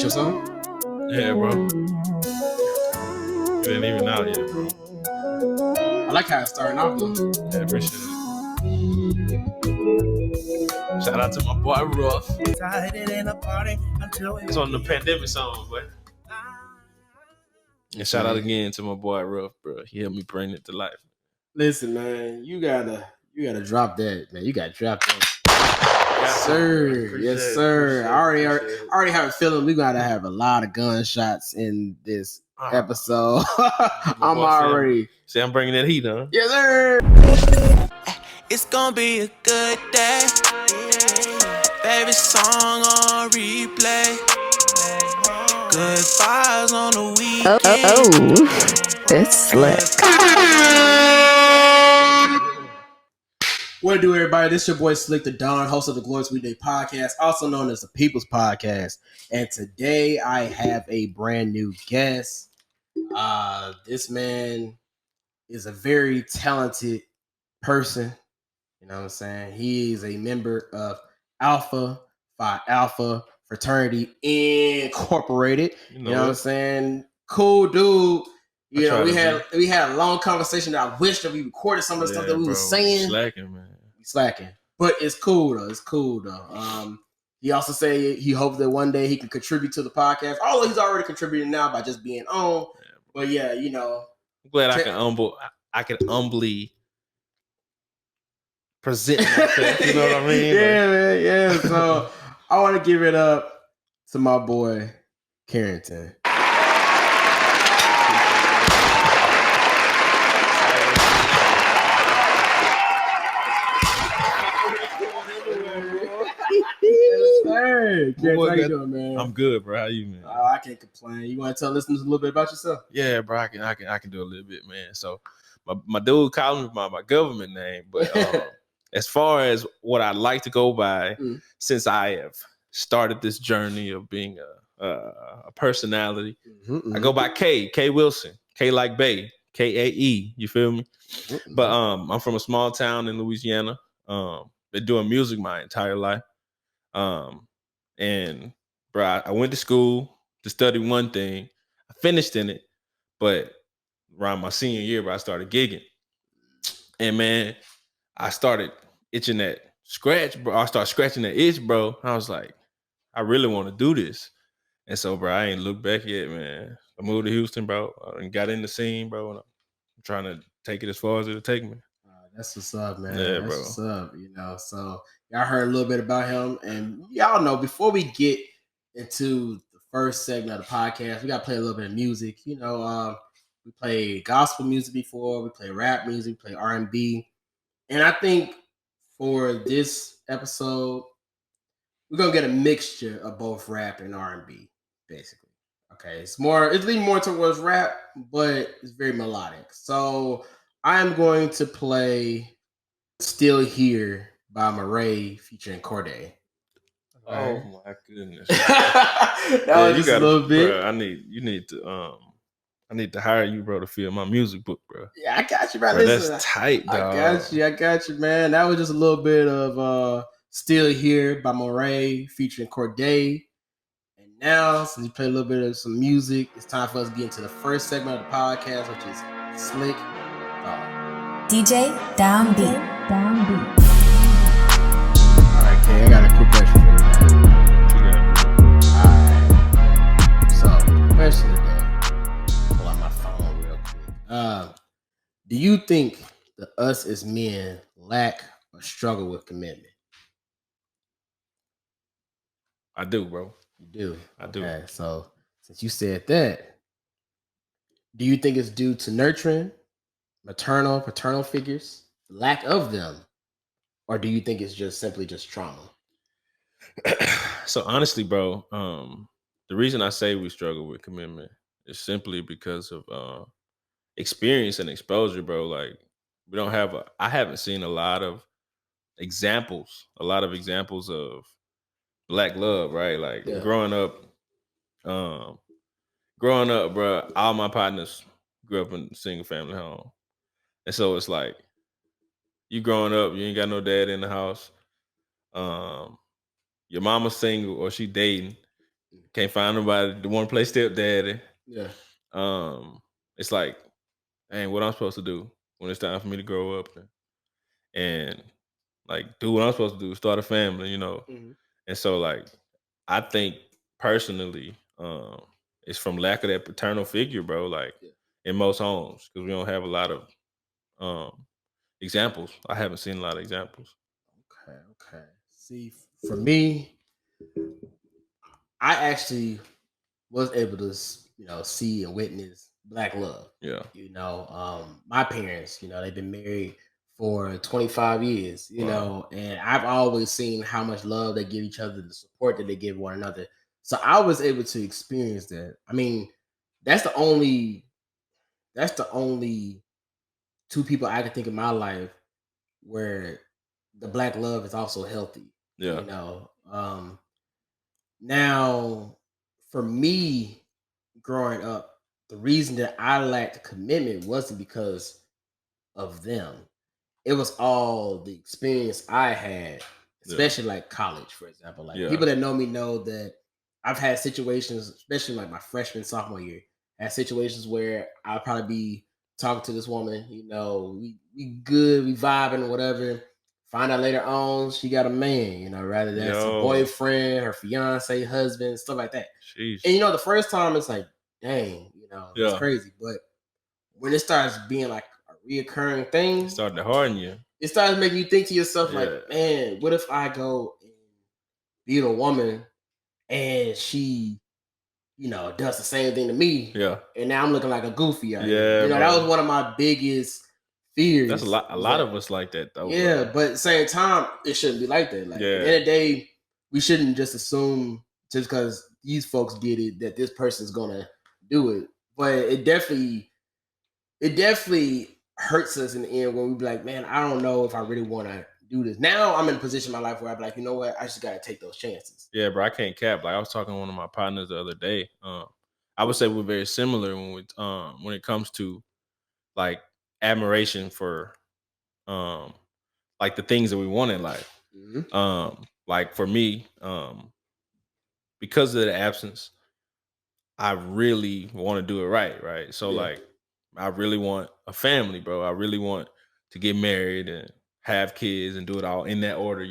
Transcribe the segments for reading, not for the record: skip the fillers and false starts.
your song? Yeah, bro. It ain't even out yet, bro. I like how it's starting off though. Yeah, appreciate it. Shout out to my boy Ruff. It's on the pandemic song, boy. And shout out again to my boy Ruff, bro. He helped me bring it to life. Listen, man, you gotta drop that, man. You gotta drop that. Yes, sir. I already have a feeling we gotta have a lot of gunshots in this episode. I'm already. See, I'm bringing that heat, huh? Yes, sir. It's gonna be a good day. Favorite song on replay. Good vibes on the weekend. Oh, it's slick. What do, everybody? This is your boy Slxck, the Don, host of the Glorious Weekday podcast, also known as the People's Podcast. And today I have a brand new guest. This man is a very talented person. You know what I'm saying? He is a member of Alpha Phi Alpha Fraternity Incorporated. You know what I'm saying? Cool dude. You know, we had a long conversation that I wish that we recorded some of the stuff that we were saying. Slacking, man. Slacking. But it's cool though. He also said he hopes that one day he can contribute to the podcast. Although he's already contributing now by just being on. But yeah, you know. I'm glad I can humbly present myself. You know what I mean? Yeah, man. Yeah. So I want to give it up to my boy Carrington. Hey, how you doing, man? I'm good, bro. How you, man? I can't complain. You want to tell listeners a little bit about yourself? Yeah, bro. I can do a little bit, man. So my dude called me by my government name, but as far as what I like to go by, since I have started this journey of being a personality, I go by Kae Wilson. Kae like Bay, Kae. You feel me? But I'm from a small town in Louisiana. Been doing music my entire life. And bro, I went to school to study one thing. I finished in it, but around my senior year, bro, I started gigging. And man, I started itching that scratch, bro. I started scratching that itch, bro. I was like, I really want to do this. And so, bro, I ain't looked back yet, man. I moved to Houston, bro, and got in the scene, bro, and I'm trying to take it as far as it'll take me. That's what's up, man. Yeah, that's bro. What's up, you know. So y'all heard a little bit about him, and y'all know before we get into the first segment of the podcast, we got to play a little bit of music. You know, we played gospel music before, we played rap music, we played R&B, and I think for this episode, we're gonna get a mixture of both rap and R&B, basically. Okay, it's leaning more towards rap, but it's very melodic. So I'm going to play Still Here by Murray featuring Corday. Oh my goodness. That was just a little bit. Bro, I need to hire you, bro, to fill my music book, bro. Yeah, I got you, bro. Bro, Listen, that's tight, dog. I got you, man. That was just a little bit of Still Here by Murray featuring Corday. And now, since we play a little bit of some music, it's time for us to get into the first segment of the podcast, which is Slxck. DJ Downbeat. Alright, Kay, I got a quick question for you, man. Alright. So, question today. Pull out my phone real quick. Do you think that us as men lack or struggle with commitment? I do, bro. You do? I do. Okay, so since you said that, do you think it's due to nurturing, maternal, paternal figures, lack of them, or do you think it's just simply just trauma? So honestly, bro, the reason I say we struggle with commitment is simply because of experience and exposure, bro. Like I haven't seen a lot of examples of Black love, right? Like growing up, bro, all my partners grew up in a single family home. And so it's like, you growing up, you ain't got no dad in the house. Your mama's single or she dating. Can't find nobody to want to play stepdaddy. Yeah. It's like, dang, what I'm supposed to do when it's time for me to grow up and like do what I'm supposed to do, start a family, you know. Mm-hmm. And so like I think personally, it's from lack of that paternal figure, bro. Like in most homes, because we don't have a lot of examples. I haven't seen a lot of examples. Okay. See, for me, I actually was able to, see and witness Black love. Yeah. My parents, they've been married for 25 years, know, and I've always seen how much love they give each other, the support that they give one another. So I was able to experience that. I mean, that's the only two people I can think in my life where the Black love is also healthy. Yeah. Now for me growing up, the reason that I lacked commitment wasn't because of them. It was all the experience I had, especially like college, for example. Like people that know me know that I've had situations, especially like my freshman, sophomore year, had situations where I'll probably be talking to this woman, we good, we vibing or whatever. Find out later on she got a man, rather that's a boyfriend, her fiance, husband, stuff like that. Jeez. And the first time it's like, dang, it's crazy. But when it starts being like a reoccurring thing, it started to harden you. It starts making you think to yourself, like, man, what if I go and be with a woman and she, does the same thing to me? Yeah. And now I'm looking like a goofy. Yeah. That was one of my biggest fears. That's a lot of us like that though. Yeah, bro. But at the same time, it shouldn't be like that. Like at the end of the day, we shouldn't just assume just because these folks did it that this person's gonna do it. But it definitely hurts us in the end when we be like, man, I don't know if I really want to do this. Now I'm in a position in my life where I'm like, you know what? I just got to take those chances. Yeah, bro, I can't cap. Like I was talking to one of my partners the other day. I would say we're very similar when it comes to like admiration for like the things that we want in life. Mm-hmm. Like for me, because of the absence, I really want to do it right. So like I really want a family, bro. I really want to get married and have kids and do it all in that order,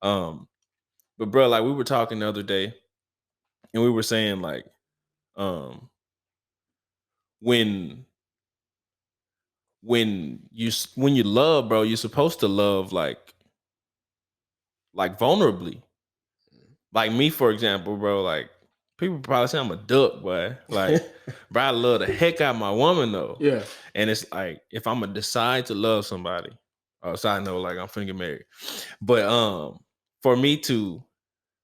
But bro, like we were talking the other day and we were saying like, when you love, bro, you're supposed to love like vulnerably. Like me, for example, bro, like people probably say I'm a duck, boy. Like, bro, I love the heck out of my woman though. Yeah. And it's like if I'm gonna decide to love somebody, side note, like I'm finna get married. But for me to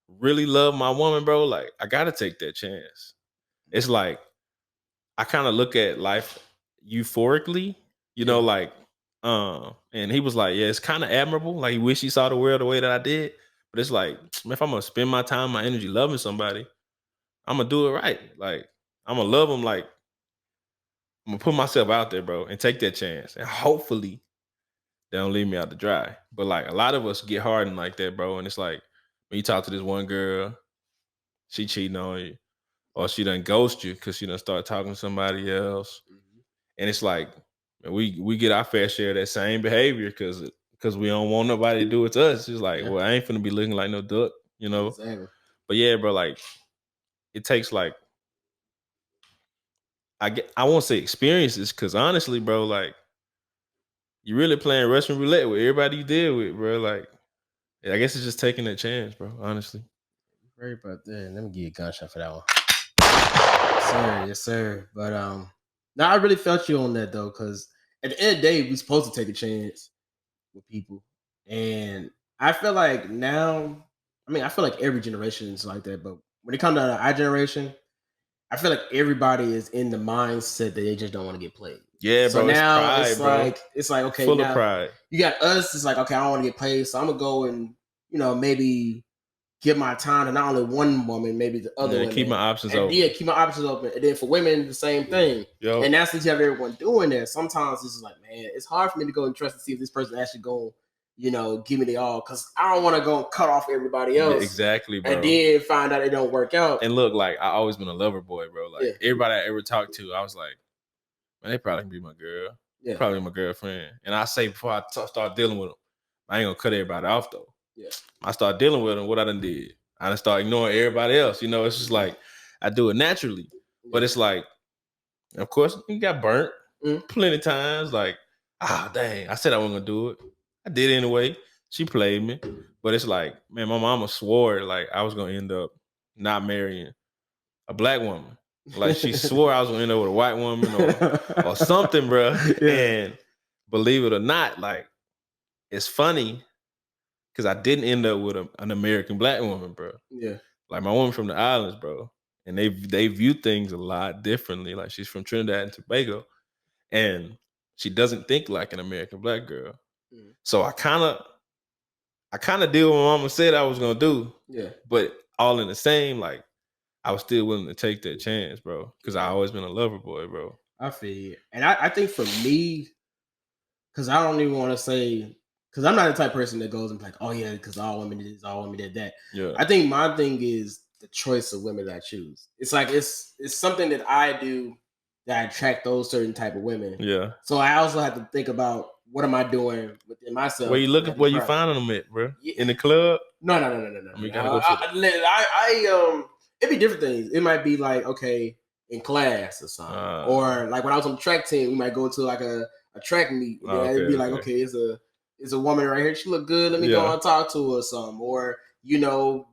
really love my woman, bro, like I gotta take that chance. It's like I kind of look at life euphorically, like and he was like, yeah, it's kind of admirable. Like he wish he saw the world the way that I did. But it's like, if I'm gonna spend my time, my energy loving somebody, I'm gonna do it right. Like I'm gonna love them. Like I'm gonna put myself out there, bro, and take that chance. And hopefully they don't leave me out to dry. But like a lot of us get hardened like that, bro. And it's like when you talk to this one girl, she cheating on you, or she done ghost you because she done start talking to somebody else. Mm-hmm. And it's like we get our fair share of that same behavior because we don't want nobody to do it to us. It's like, well, I ain't finna be looking like no duck, Exactly. But yeah, bro, like it takes like I won't say experiences because honestly, bro, like you really playing Russian roulette with everybody you deal with, bro. Like I guess it's just taking that chance, bro. Honestly. Right about that. Let me give you a gunshot for that one. Yes, sir. But no, I really felt you on that though, because at the end of the day, we're supposed to take a chance with people. And I feel like now, I feel like every generation is like that, but when it comes to our generation, I feel like everybody is in the mindset that they just don't want to get played. Yeah, so bro. now it's pride, it's like okay, full now of pride. You got us. It's like okay, I don't want to get played, so I'm gonna go and maybe give my time to not only one woman, maybe the other. Yeah, keep my options open. Yeah, keep my options open. And then for women, the same thing. Yo. And that's what you have everyone doing that. Sometimes it's just like, man, it's hard for me to go and trust to see if this person actually going, give me the all, because I don't want to go cut off everybody else. Yeah, exactly, bro. And then find out it don't work out. And look, like, I always been a lover boy, bro. Like, everybody I ever talked to, I was like, man, they probably can be my girl. Yeah. Probably my girlfriend. And I say before I start dealing with them, I ain't gonna cut everybody off though. Yeah. I start dealing with them, what I done did. I done start ignoring everybody else. It's just like, I do it naturally. But it's like, of course, you got burnt plenty of times. Like, dang, I said I wasn't gonna do it. I did it anyway. She played me. But it's like, man, my mama swore like I was gonna end up not marrying a black woman. Like, she swore I was gonna end up with a white woman or something, bro. Yeah. And believe it or not, like, it's funny because I didn't end up with an American black woman, bro. Yeah. Like, my woman from the islands, bro. And they view things a lot differently. Like, she's from Trinidad and Tobago. And she doesn't think like an American black girl. Mm. So I kind of did what my mama said I was gonna do. Yeah. But all in the same, like, I was still willing to take that chance, bro. Because I always been a lover boy, bro. I feel you. And I think for me, because I don't even want to say, because I'm not the type of person that goes and be like, oh yeah, because all women did this, all women did that. Yeah. I think my thing is the choice of women that I choose. It's like it's something that I do that I attract those certain type of women. Yeah. So I also have to think about what am I doing within myself. Where you looking? Where you finding them at, bro? Yeah. In the club? No. It'd be different things. It might be like, okay, in class or something, or like when I was on the track team, we might go to like a track meet. It'd be like, okay, it's a woman right here. She look good. Let me go and talk to her or something. Or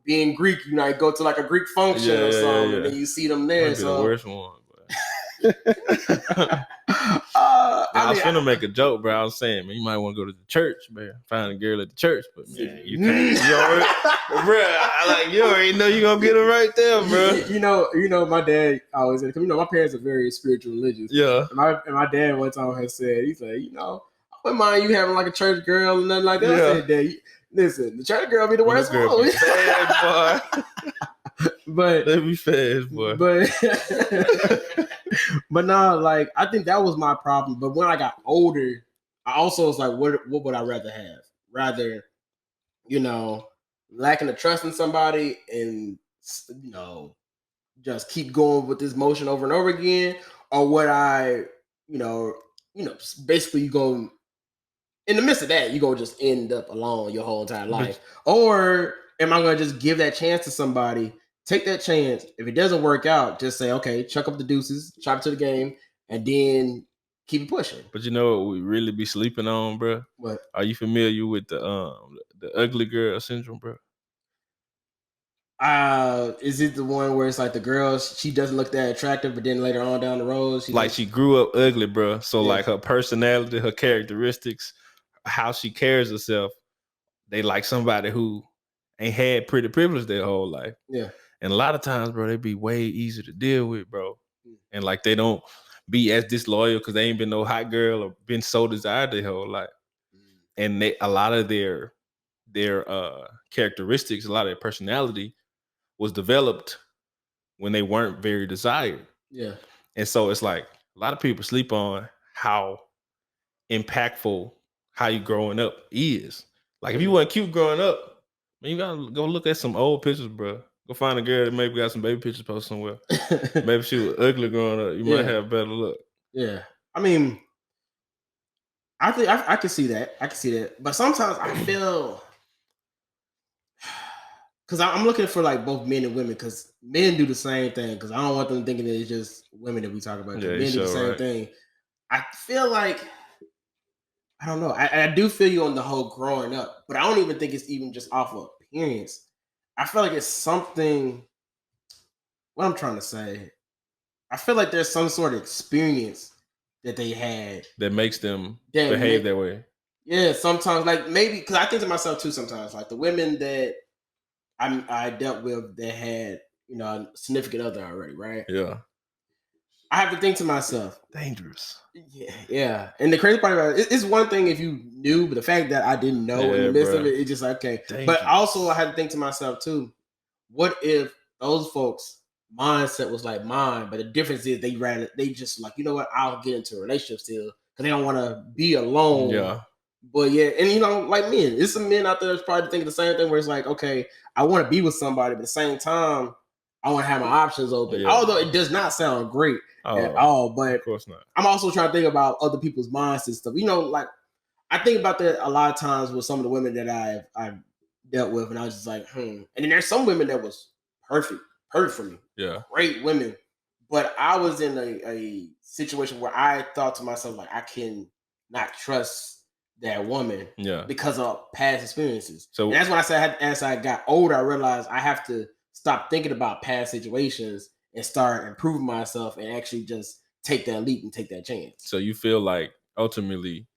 being Greek, I go to like a Greek function or something, and then you see them there. Might be the worst one. I was gonna make a joke, bro. I was saying, man, you might want to go to the church, man. Find a girl at the church, but man, you can't. You already know you gonna get her right there, bro. My dad always said, my parents are very spiritual religious. Yeah. And my dad one time he said, I wouldn't mind you having like a church girl and nothing like that. Yeah. I said, Dad, listen, the church girl be the worst one. Bad, boy. But let me fast, boy. But no, like, I think that was my problem. But when I got older, I also was like, what would I rather have? Rather, lacking the trust in somebody and just keep going with this motion over and over again, or would I, basically you go in the midst of that, you go just end up alone your whole entire life, or am I going to just give that chance to somebody? Take that chance. If it doesn't work out, just say, okay, chuck up the deuces, chop it to the game, and then keep it pushing. But you know what we really be sleeping on, bro? What? Are you familiar with the ugly girl syndrome, bro? Is it the one where it's like the girl, she doesn't look that attractive, but then later on down the road, she grew up ugly, bro. So like her personality, her characteristics, how she carries herself, they like somebody who ain't had pretty privilege their whole life. Yeah. And a lot of times, bro, they be way easier to deal with, bro. And like they don't be as disloyal because they ain't been no hot girl or been so desired their whole life. And a lot of their characteristics, a lot of their personality was developed when they weren't very desired. Yeah. And so it's like a lot of people sleep on how impactful how you growing up is. Like if you weren't cute growing up, man, you gotta go look at some old pictures, bro. Go find a girl that maybe got some baby pictures posted somewhere. Maybe she was ugly growing up. You might have better look. Yeah. I mean, I think I can see that. I can see that. But sometimes I feel, because I'm looking for like both men and women, because men do the same thing. Because I don't want them thinking that it's just women that we talk about. Yeah, men do the same thing. I feel like, I don't know. I do feel you on the whole growing up, but I don't even think it's even just off of appearance. I feel like it's something, what I'm trying to say, I feel like there's some sort of experience that they had that makes them behave that way. Yeah, sometimes, like maybe, because I think to myself too sometimes, like the women that I dealt with that had, a significant other already, right? Yeah. I have to think to myself, dangerous. Yeah. And the crazy part about it's one thing if you knew, but the fact that I didn't know in the midst of it, it's just like, okay. Dangerous. But also I had to think to myself too, what if those folks' mindset was like mine, but the difference is they just like, you know what, I'll get into a relationship still because they don't want to be alone But yeah, and like men, there's some men out there that's probably thinking the same thing where it's like, okay, I want to be with somebody, but at the same time, I want to have my options open. Yeah. Although it does not sound great at all, but of course not. I'm also trying to think about other people's minds and stuff. Like I think about that a lot of times with some of the women that I've dealt with, and I was just like, And then there's some women that was perfect for me. Yeah. Great women. But I was in a situation where I thought to myself, like, I can not trust that woman because of past experiences. So and that's when I said as I got older, I realized I have to stop thinking about past situations and start improving myself and actually just take that leap and take that chance. So you feel like ultimately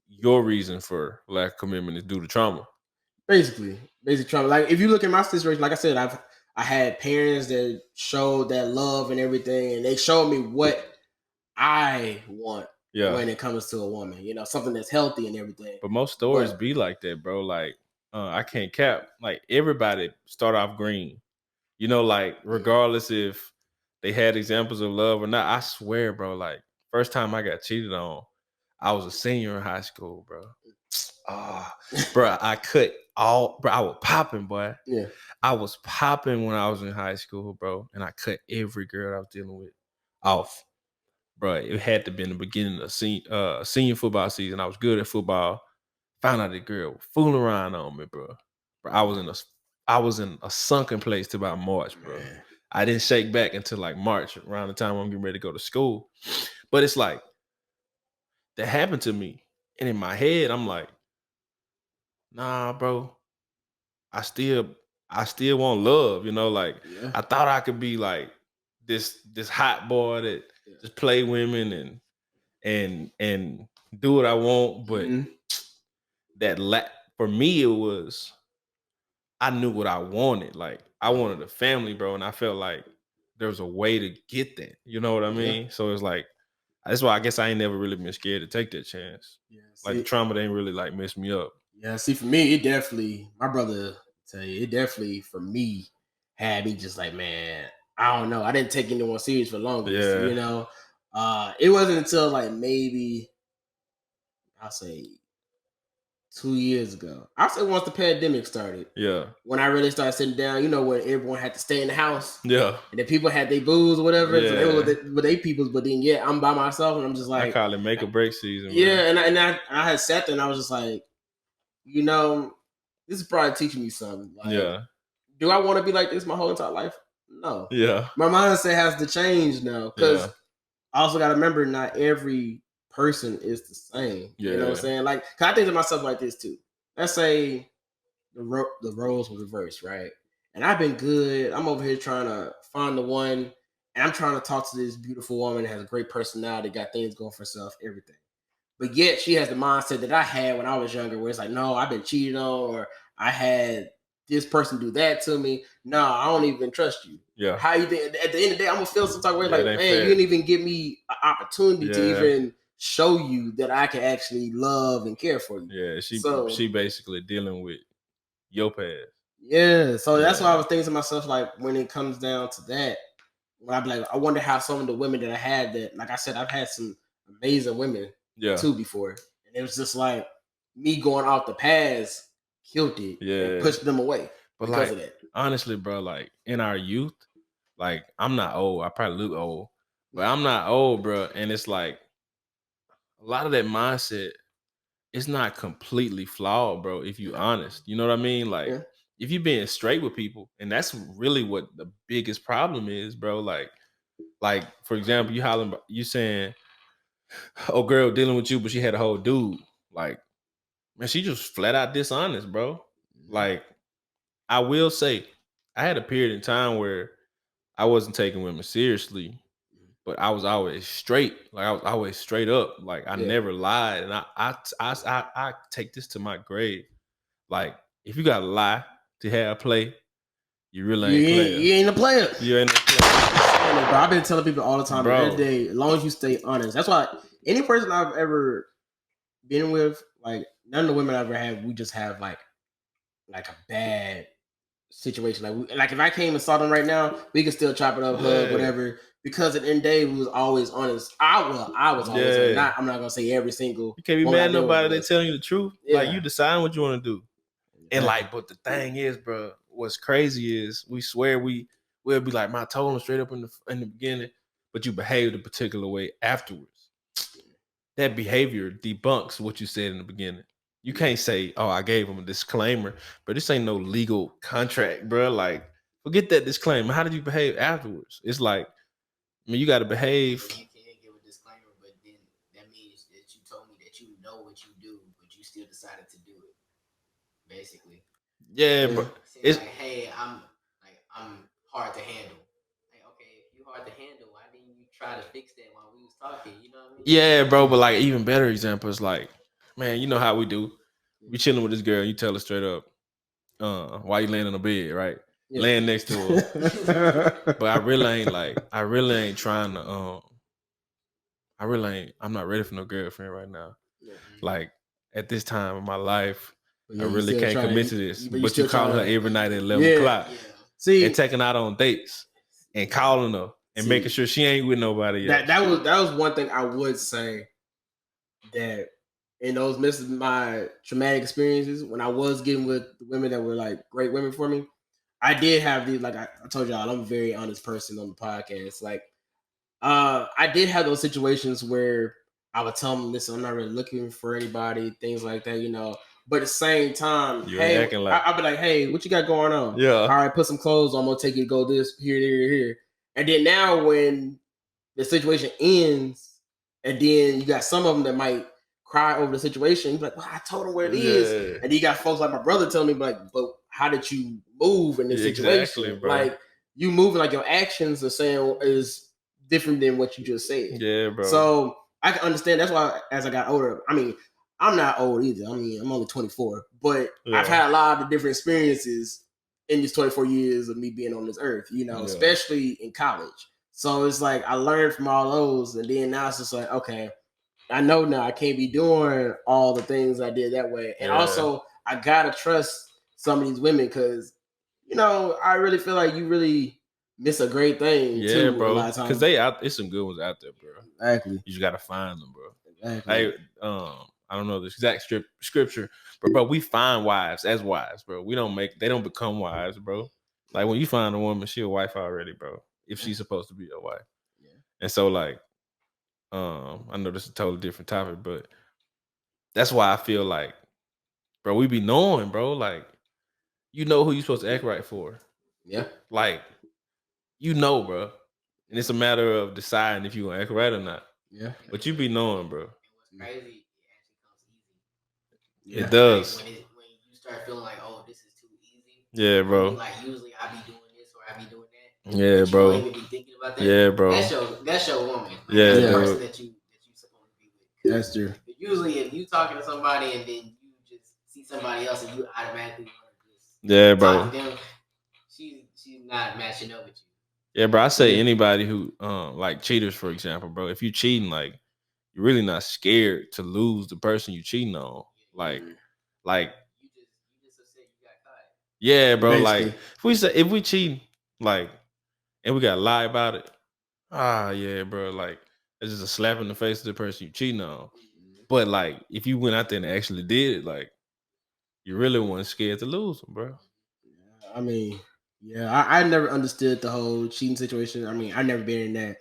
your reason for lack of commitment is due to trauma? Basically trauma. Like if you look at my situation, like I said, I had parents that showed that love and everything, and they showed me what I want when it comes to a woman, something that's healthy and everything. But most stories be like that, bro. Like, I can't cap. Like, everybody start off green. Like, regardless if they had examples of love or not, I swear, bro, like, first time I got cheated on, I was a senior in high school, bro. Bro, I was popping, boy. Yeah. I was popping when I was in high school, bro. And I cut every girl I was dealing with off. Bro, it had to be in the beginning of senior football season. I was good at football. Found out the girl fooling around on me, bro. I was in a sunken place till about March, bro. Man. I didn't shake back until like March, around the time I'm getting ready to go to school. But it's like that happened to me, and in my head, I'm like, nah, bro. I still want love, Like I thought I could be like this hot boy that just play women and do what I want, but for me it was I knew what I wanted. Like I wanted a family, bro, and I felt like there was a way to get that. You know what I mean? So it's like that's why I guess I ain't never really been scared to take that chance. Yeah, like the trauma didn't really like mess me up. Yeah, see, for me, it definitely, my brother tell you, it definitely for me had me just like, man, I don't know. I didn't take anyone serious for long. It wasn't until like maybe I'll say 2 years ago. I'll say once the pandemic started. Yeah. When I really started sitting down, when everyone had to stay in the house. Yeah. And then people had their booze or whatever. Yeah. So they were with their peoples, but then I'm by myself and I'm just like, I call it make or break season. Yeah, man. and I had sat there and I was just like, this is probably teaching me something. Like, do I want to be like this my whole entire life? No. Yeah. My mindset has to change now because I also got to remember not every person is the same. Yeah. You know what I'm saying? Like, cause I think to myself like this too. Let's say the roles were reversed, right? And I've been good. I'm over here trying to find the one, and I'm trying to talk to this beautiful woman that has a great personality, got things going for herself, everything. But yet she has the mindset that I had when I was younger, where it's like, no, I've been cheated on, or I had this person do that to me. No, I don't even trust you. Yeah. How you think? At the end of the day, I'm gonna feel some type of way like, man, fair. You didn't even give me an opportunity to even show you that I can actually love and care for you. Yeah, she basically dealing with your past. Yeah, so that's why I was thinking to myself, like, when it comes down to that, when I be like, I wonder how some of the women that I had that, like I said, I've had some amazing women too before, and it was just like me going off the past killed it and pushed them away because of that. Honestly, bro, like in our youth, like I'm not old. I probably look old, but I'm not old, bro. And it's like a lot of that mindset, it's not completely flawed, bro. If you honest, you know what I mean? Like if you being straight with people, and that's really what the biggest problem is, bro. Like for example, you saying, oh, girl dealing with you, but she had a whole dude. Like, man, she just flat out dishonest, bro. Like, I will say, I had a period in time where I wasn't taking women seriously, but I was always straight. Like, I was always straight up. Like, I never lied, and I take this to my grave. Like, if you gotta lie to have play, you really ain't playing. You ain't a player. You ain't a player. Bro, I've been telling people all the time, every day, as long as you stay honest. That's why any person I've ever been with, like none of the women I've ever had, we just have like a bad situation. Like if I came and saw them right now, we could still chop it up, hug, whatever. Because at the end of the day, we was always honest. I was always honest. I'm not gonna say every single. You can't be mad at nobody. They telling you the truth. Yeah. Like you decide what you want to do. And like, but the thing is, bro, what's crazy is we swear we'll be like, I told him straight up in the beginning, but you behaved a particular way afterwards. That behavior debunks what you said in the beginning. You can't say, "Oh, I gave him a disclaimer," but this ain't no legal contract, bro. Like, forget that disclaimer. How did you behave afterwards? It's like, I mean, you got to behave. You can't give a disclaimer, but then that means that you told me that you know what you do, but you still decided to do it. Basically, yeah, bro. It's like, hey, I'm hard to handle. Like, okay, if you hard to handle, why didn't you try to fix that while we was talking? You know what I mean? Yeah, bro. But like, even better example is like, man, you know how we do. We chilling with this girl. You tell her straight up, why you laying on the bed, right? Yeah. Laying next to her. But I really ain't trying to. I'm not ready for no girlfriend right now. Yeah. Like at this time in my life. I really can't commit to this. But you calling her every night at 11 o'clock. Yeah. See, and taking out on dates and calling her and making sure she ain't with nobody else. That was one thing I would say that in those midst of my traumatic experiences, when I was getting with women that were like great women for me, I did have these, like I told y'all, I'm a very honest person on the podcast. Like, I did have those situations where I would tell them, listen, I'm not really looking for anybody, things like that, you know. But at the same time, I'll be like, hey, what you got going on? Yeah. All right, put some clothes on. I'm going to take you to go this, here. And then now when the situation ends, and then you got some of them that might cry over the situation, you're like, well, I told them where it is. And then you got folks like my brother telling me, like, but how did you move in this situation? Bro. Like, you moving, like your actions are saying is different than what you just said. Yeah, bro. So I can understand. That's why as I got older, I mean, I'm not old either. I mean, I'm only 24, but I've had a lot of different experiences in these 24 years of me being on this earth, you know, especially in college. So it's like I learned from all those, and then now it's just like, okay, I know now I can't be doing all the things I did that way. And also, I gotta trust some of these women because, you know, I really feel like you really miss a great thing too, bro. A lot of times. Because it's some good ones out there, bro. Exactly. You just gotta find them, bro. Exactly. I don't know the exact scripture, but bro, we find wives as wives, bro. They don't become wives, bro. Like when you find a woman, she a wife already, bro. If she's supposed to be a wife. Yeah. And so like, I know this is a totally different topic, but that's why I feel like, bro, we be knowing, bro, like, you know who you supposed to act right for. Yeah. Like, you know, bro. And it's a matter of deciding if you gonna act right or not. Yeah. But you be knowing, bro. What's crazy, it does. Like when you start feeling like, oh, this is too easy. Yeah, bro. Like usually I be doing this or I be doing that. Yeah, but bro. You don't even be thinking about that. Yeah, bro. That's your woman. Like, yeah, that's the person that you supposed to be with. That's true. But usually, if you talking to somebody and then you just see somebody else and you automatically want to just talk to them, she's not matching up with you. Yeah, bro. I say anybody who like cheaters, for example, bro. If you cheating, like you're really not scared to lose the person you cheating on, like. You just upset you got caught. Yeah, bro. Basically. Like if we cheating, like, and we gotta lie about it. Yeah, bro. Like it's just a slap in the face of the person you cheating on. But like if you went out there and actually did it, like you really weren't scared to lose them, bro. Yeah, I mean, I never understood the whole cheating situation. I mean, I never been in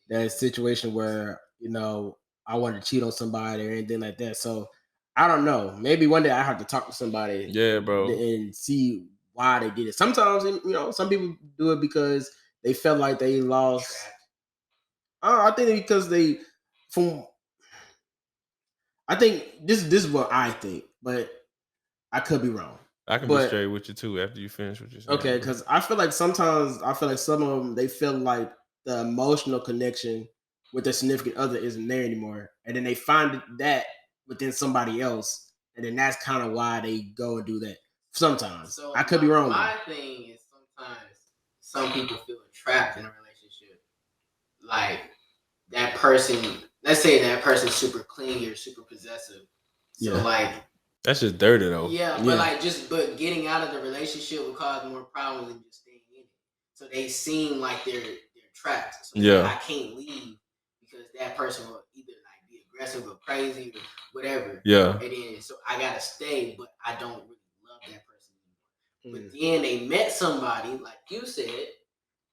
that situation where, you know, I wanted to cheat on somebody or anything like that. So I don't know. Maybe one day I have to talk to somebody. Yeah, bro. And see why they did it. Sometimes, you know, some people do it because they felt like they lost. I think because I think this is what I think, but I could be wrong. I can be straight with you too after you finish what you're saying. Okay, because I feel like some of them, they feel like the emotional connection with their significant other isn't there anymore. And then they find that within somebody else, and then that's kind of why they go and do that. Sometimes. So I could be wrong. My thing is sometimes some people feel trapped in a relationship. Like that person, let's say that person's super clingy or super possessive. So like That's just dirty though. Yeah, but but getting out of the relationship will cause more problems than just staying in it. So they seem like they're trapped. So I can't leave because that person will either like be aggressive or crazy or whatever. Yeah. And then so I gotta stay, but I don't really love that person anymore. But then they met somebody, like you said,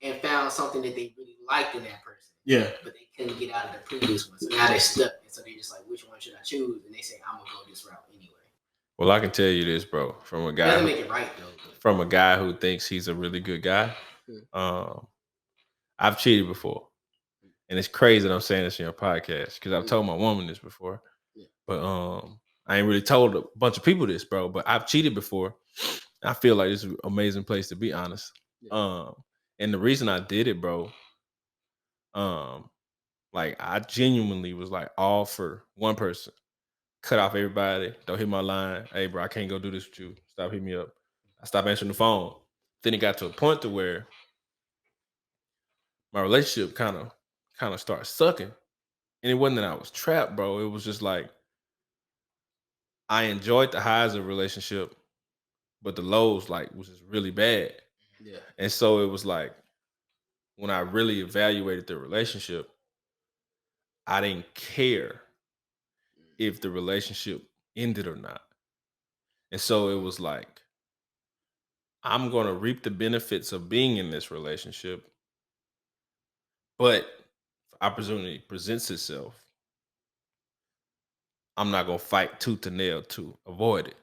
and found something that they really liked in that person. Yeah. But they couldn't get out of the previous one. So now they're stuck. And so they're just like, which one should I choose? And they say, I'm gonna go this route anyway. Well, I can tell you this, bro, from a guy. Doesn't make it right though. From a guy who thinks he's a really good guy. I've cheated before. And it's crazy that I'm saying this in your podcast because I've told my woman this before. Yeah. But I ain't really told a bunch of people this, bro. But I've cheated before. I feel like it's an amazing place to be honest. Yeah. And the reason I did it, bro, like I genuinely was like all for one person. Cut off everybody. Don't hit my line. Hey, bro, I can't go do this with you. Stop hitting me up. I stopped answering the phone. Then it got to a point to where my relationship kind of started sucking. And it wasn't that I was trapped, bro. It was just like I enjoyed the highs of a relationship, but the lows like was just really bad. Yeah. And so it was like when I really evaluated the relationship, I didn't care if the relationship ended or not. And so it was like, I'm going to reap the benefits of being in this relationship, but if opportunity presents itself, I'm not going to fight tooth and nail to avoid it.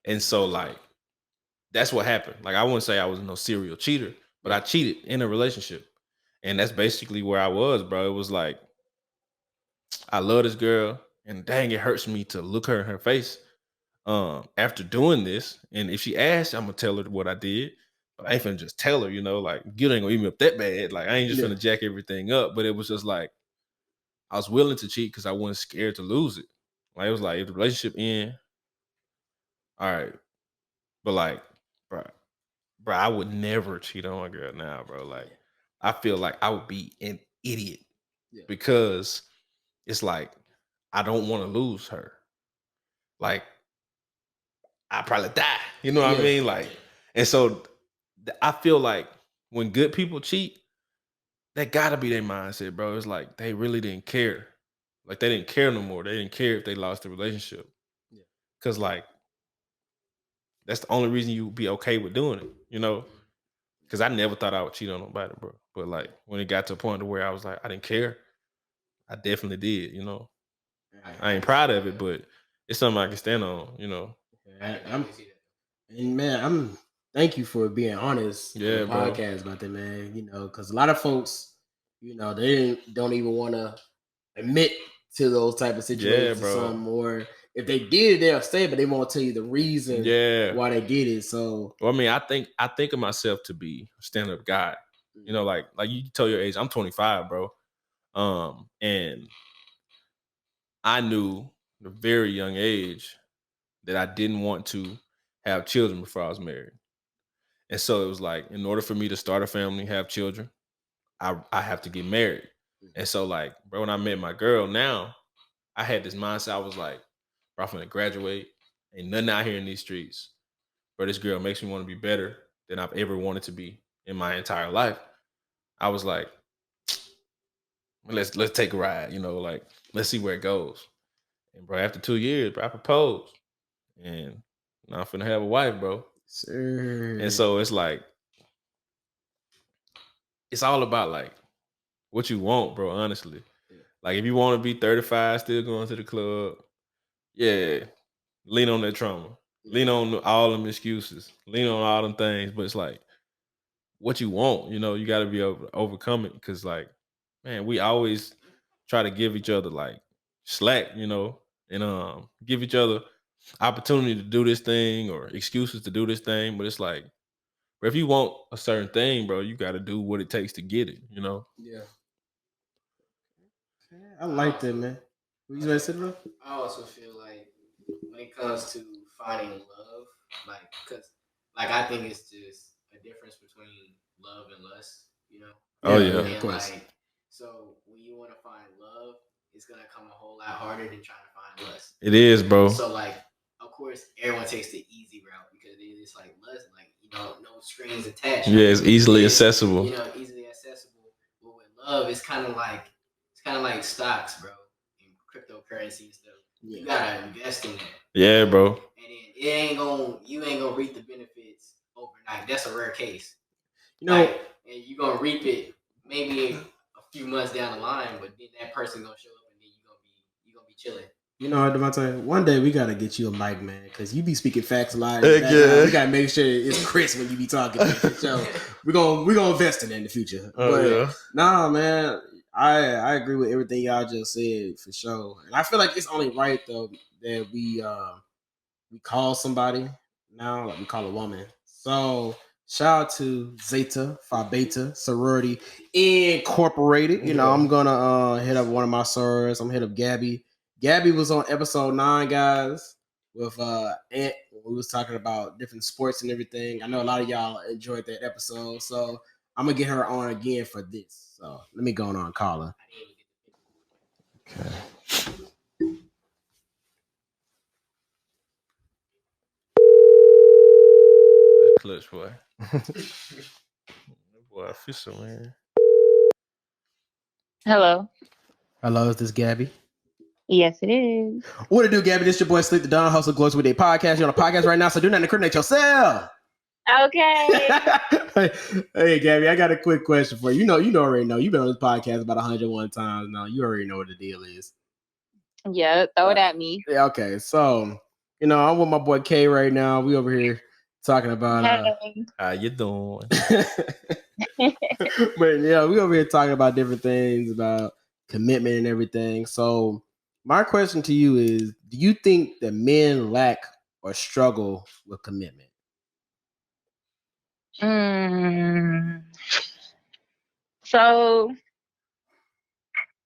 And so like, that's what happened. Like, I wouldn't say I was no serial cheater, but I cheated in a relationship. And that's basically where I was, bro. It was like, I love this girl, and dang, it hurts me to look her in her face after doing this. And if she asks, I'm gonna tell her what I did. But I ain't finna just tell her, you know, like, you ain't gonna eat me up that bad. Like, I ain't just finna jack everything up. But it was just like, I was willing to cheat because I wasn't scared to lose it. Like, it was like, if the relationship end, all right. But like, bro, I would never cheat on my girl now, bro. Like, I feel like I would be an idiot because it's like, I don't want to lose her. Like, I probably die. You know what I mean? Like, and so I feel like when good people cheat, that gotta be their mindset, bro. It's like they really didn't care. Like, they didn't care no more. They didn't care if they lost the relationship. Yeah. Cause like, that's the only reason you would be okay with doing it, you know? Cause I never thought I would cheat on nobody, bro. But like, when it got to a point where I was like, I didn't care, I definitely did, you know? I ain't proud of it, but it's something I can stand on, you know? Thank you for being honest on the podcast about that, man. You know, because a lot of folks, you know, they don't even want to admit to those type of situations. Or if they did it, they'll say it, but they won't tell you the reason why they did it. So, well, I mean, I think of myself to be a stand-up guy. You know, like you tell your age, I'm 25, bro. And I knew at a very young age that I didn't want to have children before I was married. And so it was like, in order for me to start a family, have children, I have to get married. And so like, bro, when I met my girl now, I had this mindset. I was like, bro, I'm gonna graduate. Ain't nothing out here in these streets. But this girl makes me want to be better than I've ever wanted to be in my entire life. I was like, let's take a ride, you know, like, let's see where it goes. And bro, after 2 years, bro, I proposed. And now I'm finna have a wife, bro. Sir. And so it's like, it's all about like what you want, bro, honestly. Yeah. Like, if you want to be 35, still going to the club, lean on that trauma. Yeah. Lean on all them excuses. Lean on all them things. But it's like, what you want, you know, you got to be able to overcome it. Because like, man, we always try to give each other like slack, you know, and give each other opportunity to do this thing or excuses to do this thing. But it's like, bro, if you want a certain thing, bro, you got to do what it takes to get it, you know? Yeah. I like that, man. What you guys say, bro? I also feel like when it comes to finding love, like, because like, I think it's just a difference between love and lust, you know? Oh, yeah. And, of course. Like, so when you want to find love, it's going to come a whole lot harder than trying to find lust. It is, bro. So like, course, everyone takes the easy route because it's like less, like no strings attached. Yeah, it's easily accessible. Easily accessible. But with love, it's kind of like stocks, bro, and cryptocurrency and stuff. You gotta invest in that. Yeah, bro. And then you ain't gonna reap the benefits overnight. That's a rare case. And you're gonna reap it maybe a few months down the line, but then that person gonna show up and then you're gonna be chilling. Devontae, one day we gotta get you a mic, man, because you be speaking facts a lot. Yeah. We gotta make sure it's crisp when you be talking. So we're gonna invest in that in the future. Nah, man, I agree with everything y'all just said for sure, and I feel like it's only right though that we call somebody now, like we call a woman. So shout out to Zeta Phi Beta Sorority Incorporated. I'm gonna hit up one of my sorors. I'm gonna hit up Gabby. Gabby was on episode 9, guys, with Ant. We was talking about different sports and everything. I know a lot of y'all enjoyed that episode, so I'm gonna get her on again for this. So let me go on and call her. Okay. Clutch boy. Boy, official, man. Hello, is this Gabby? Yes, it is. What it do, Gabby? This your boy Slxck the Don, host of Glows Weekday podcast. You're on a podcast right now, so do not incriminate yourself. Okay. Hey, Gabby, I got a quick question for you. You already know. You've been on this podcast about 101 times now. You already know what the deal is. Yeah, throw it at me. Yeah, okay. So, I'm with my boy K right now. We over here talking about Hey. How you doing? But yeah, we over here talking about different things about commitment and everything. So my question to you is, do you think that men lack or struggle with commitment? So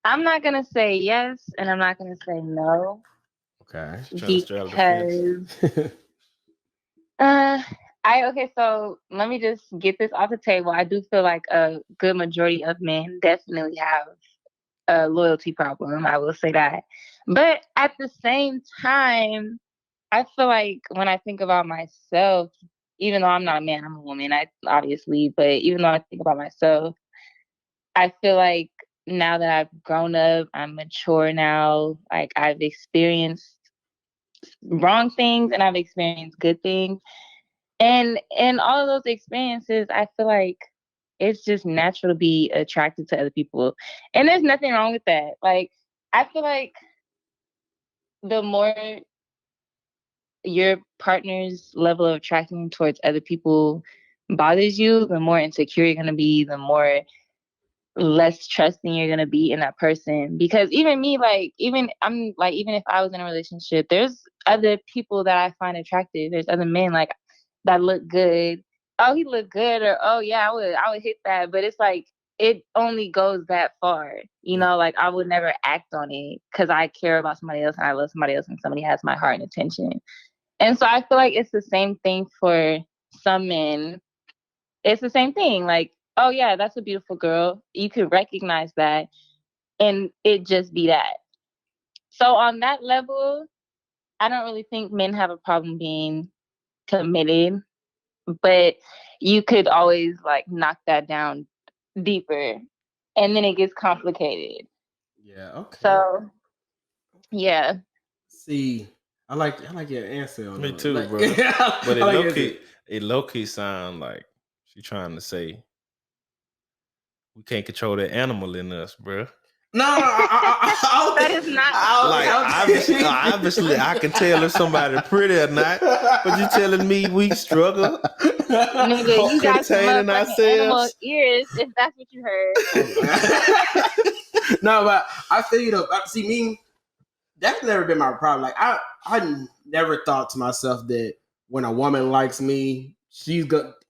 I'm not gonna say yes, and I'm not gonna say no. Okay. Because so let me just get this off the table. I do feel like a good majority of men definitely have a loyalty problem. I will say that. But at the same time, I feel like when I think about myself, even though I'm not a man, I'm a woman, obviously, but even though I think about myself, I feel like now that I've grown up, I'm mature now, like I've experienced wrong things and I've experienced good things. And in all of those experiences, I feel like it's just natural to be attracted to other people. And there's nothing wrong with that. Like, I feel like the more your partner's level of attraction towards other people bothers you, the more insecure you're going to be, the more less trusting you're going to be in that person. Because even me, even if I was in a relationship, there's other people that I find attractive. There's other men that look good. Oh, he looked good, or oh yeah, I would hit that. But it's like it only goes that far, Like I would never act on it because I care about somebody else and I love somebody else and somebody has my heart and attention. And so I feel like it's the same thing for some men. It's the same thing. Like, oh yeah, that's a beautiful girl. You could recognize that, and it just be that. So on that level, I don't really think men have a problem being committed, but you could always knock that down deeper, and then it gets complicated. Yeah. Okay. So, yeah. See, I like your answer on Me that. too, bro. But it low key sound like she trying to say we can't control that animal in us, bro. No, that is not. Obviously, I can tell if somebody pretty or not. But you telling me we struggle? Nigga, you got some animal ears. If that's what you heard. No, but I feel you though. See, me, that's never been my problem. Like I never thought to myself that when a woman likes me,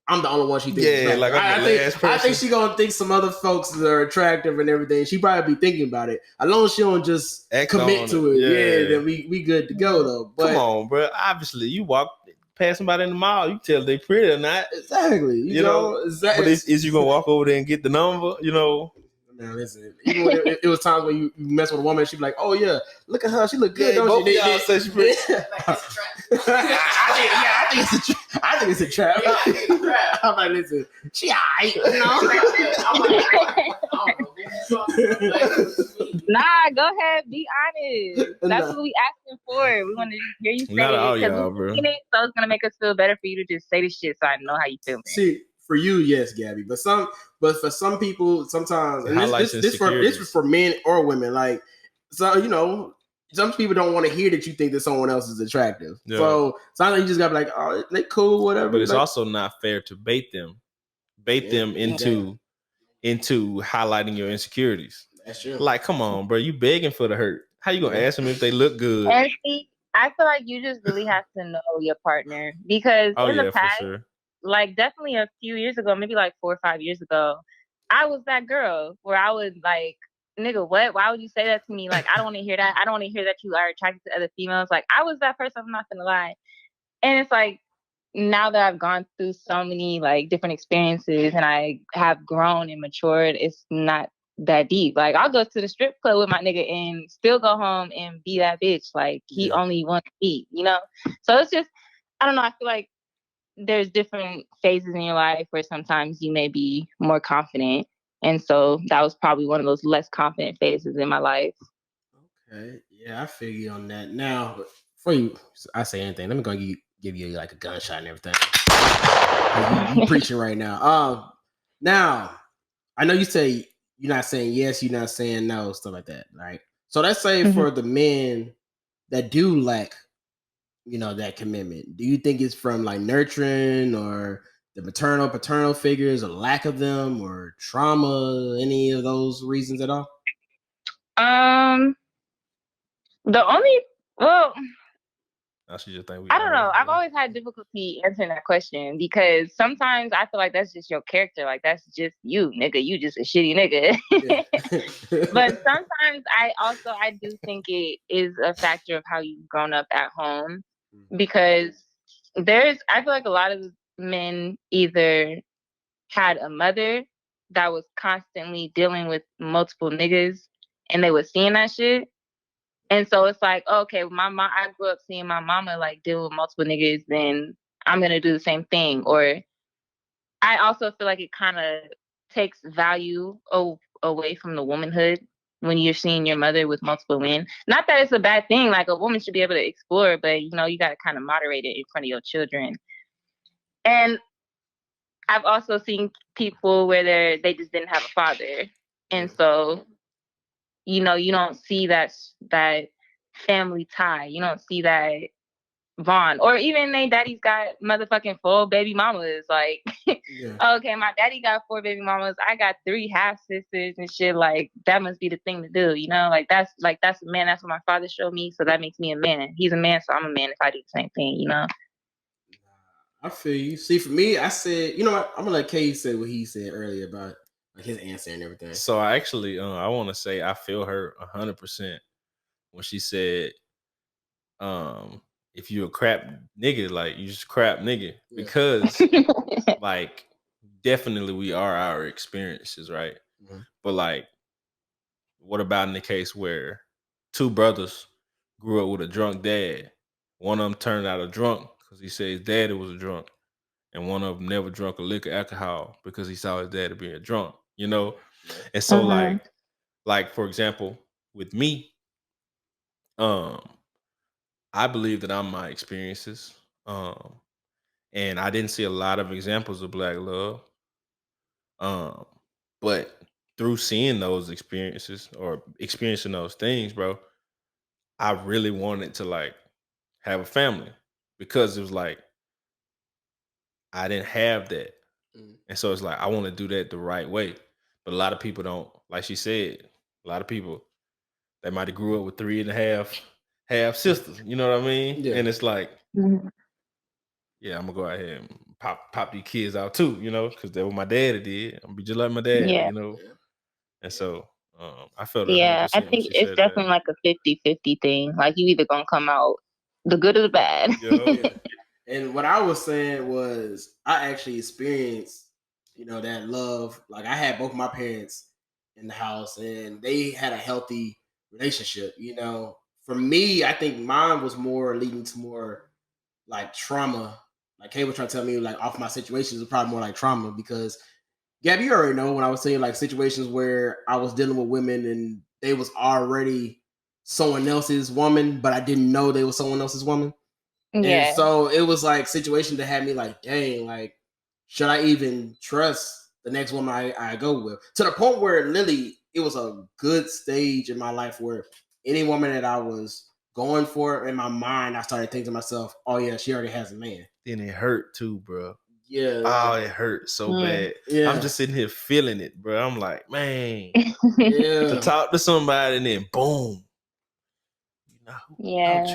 I'm the only one she thinks. Yeah, like I think she gonna think some other folks that are attractive and everything. She probably be thinking about it. As long as she don't just commit to it, yeah, then we good to go though. But come on, bro. Obviously, you walk past somebody in the mall, you tell they pretty or not. Exactly. You know exactly. But is you gonna walk over there and get the number? Now listen, even when it was times when you mess with a woman, she'd be like, "Oh yeah, look at her, she look good, don't both she?" of y'all say she pretty. I think it's a trap. I'm like, listen, she alright, you know. Nah, go ahead, be honest. That's what we asking for. We want to hear you say Not all it y'all, bro. so it's gonna make us feel better for you to just say this shit, so I know how you feel. See, for you, yes, Gabby, but for some people, sometimes, and this for men or women, like, so you know, some people don't want to hear that you think that someone else is attractive. Yeah. So sometimes you just gotta be like, oh, they cool, whatever. But it's like, also not fair to bait them into highlighting your insecurities. That's true. Like, come on, bro, you begging for the hurt. How you gonna ask them if they look good? And see, I feel like you just really have to know your partner, because in the past, for sure. Like definitely a few years ago, maybe like 4 or 5 years ago, I was that girl where I would like, nigga, what? Why would you say that to me? Like, I don't want to hear that. I don't want to hear that you are attracted to other females. Like, I was that person. I'm not gonna lie. And it's like, now that I've gone through so many like different experiences and I have grown and matured, it's not that deep. Like, I'll go to the strip club with my nigga and still go home and be that bitch. Like, he only wants me, you know? So it's just, I don't know. I feel like there's different phases in your life where sometimes you may be more confident. And so that was probably one of those less confident phases in my life. Okay. Yeah, I figure you on that. Now, before I say anything, let me go give you like a gunshot and everything. You preaching right now. Now, I know you say you're not saying yes, you're not saying no, stuff like that, right? So let's say for the men that do lack, you know, that commitment, do you think it's from like nurturing or the maternal, paternal figures, or lack of them, or trauma, any of those reasons at all? I don't know. I've always had difficulty answering that question, because sometimes I feel like that's just your character. Like, that's just you, nigga. You just a shitty nigga. But sometimes I do think it is a factor of how you've grown up at home, because I feel like a lot of men either had a mother that was constantly dealing with multiple niggas and they were seeing that shit. And so it's like, okay, I grew up seeing my mama like deal with multiple niggas, then I'm going to do the same thing. Or I also feel like it kind of takes value away from the womanhood when you're seeing your mother with multiple men. Not that it's a bad thing. Like, a woman should be able to explore, but you know, you got to kind of moderate it in front of your children. And I've also seen people where they just didn't have a father. And so, you know, you don't see that family tie. You don't see that bond. Or even they daddy's got motherfucking 4 baby mamas. Like, okay, my daddy got 4 baby mamas. I got 3 half sisters and shit. Like, that must be the thing to do, you know? Like, that's a man. That's what my father showed me. So that makes me a man. He's a man, so I'm a man if I do the same thing, you know? I feel you. See, for me, I said, you know what? I'm gonna let Kae say what he said earlier about like his answer and everything. So I actually, I want to say I feel her 100% when she said, if you a crap nigga, like, you just crap nigga, because like, definitely we are our experiences, right? But like, what about in the case where 2 brothers grew up with a drunk dad? One of them turned out a drunk because he said his daddy was a drunk, and one of them never drunk a lick of alcohol because he saw his daddy being drunk, you know? And so like for example, with me, I believe that I'm my experiences. And I didn't see a lot of examples of black love. But through seeing those experiences or experiencing those things, bro, I really wanted to like have a family, because it was like I didn't have that. And so it's like I want to do that the right way. But a lot of people don't, like she said, a lot of people, they might have grew up with 3.5 half sisters, you know what I mean? Yeah. And it's like, yeah, I'm gonna go out here and pop these kids out too, you know, because that's what my daddy did. I'm gonna be just like my dad, you know. And so I felt I think it's definitely like a 50-50 thing. Like, you either gonna come out the good or the bad. And what I was saying was I actually experienced, you know, that love. Like, I had both my parents in the house, and they had a healthy relationship. For me, I think mine was more leading to more like trauma. Like Kay was trying to tell me, like off my situations was probably more like trauma because Gabby, you already know when I was saying like situations where I was dealing with women and they was already someone else's woman, but I didn't know they was someone else's woman. And Yeah. so it was like situation that had me like, dang, like, should I even trust the next woman I go with? To the point where literally it was a good stage in my life where any woman that I was going for in my mind, I started thinking to myself, oh yeah, she already has a man. Then it hurt too, bro. Yeah. Oh, it hurt so bad. Yeah. I'm just sitting here feeling it, bro. I'm like, man, Yeah. to talk to somebody and then boom. Yeah. I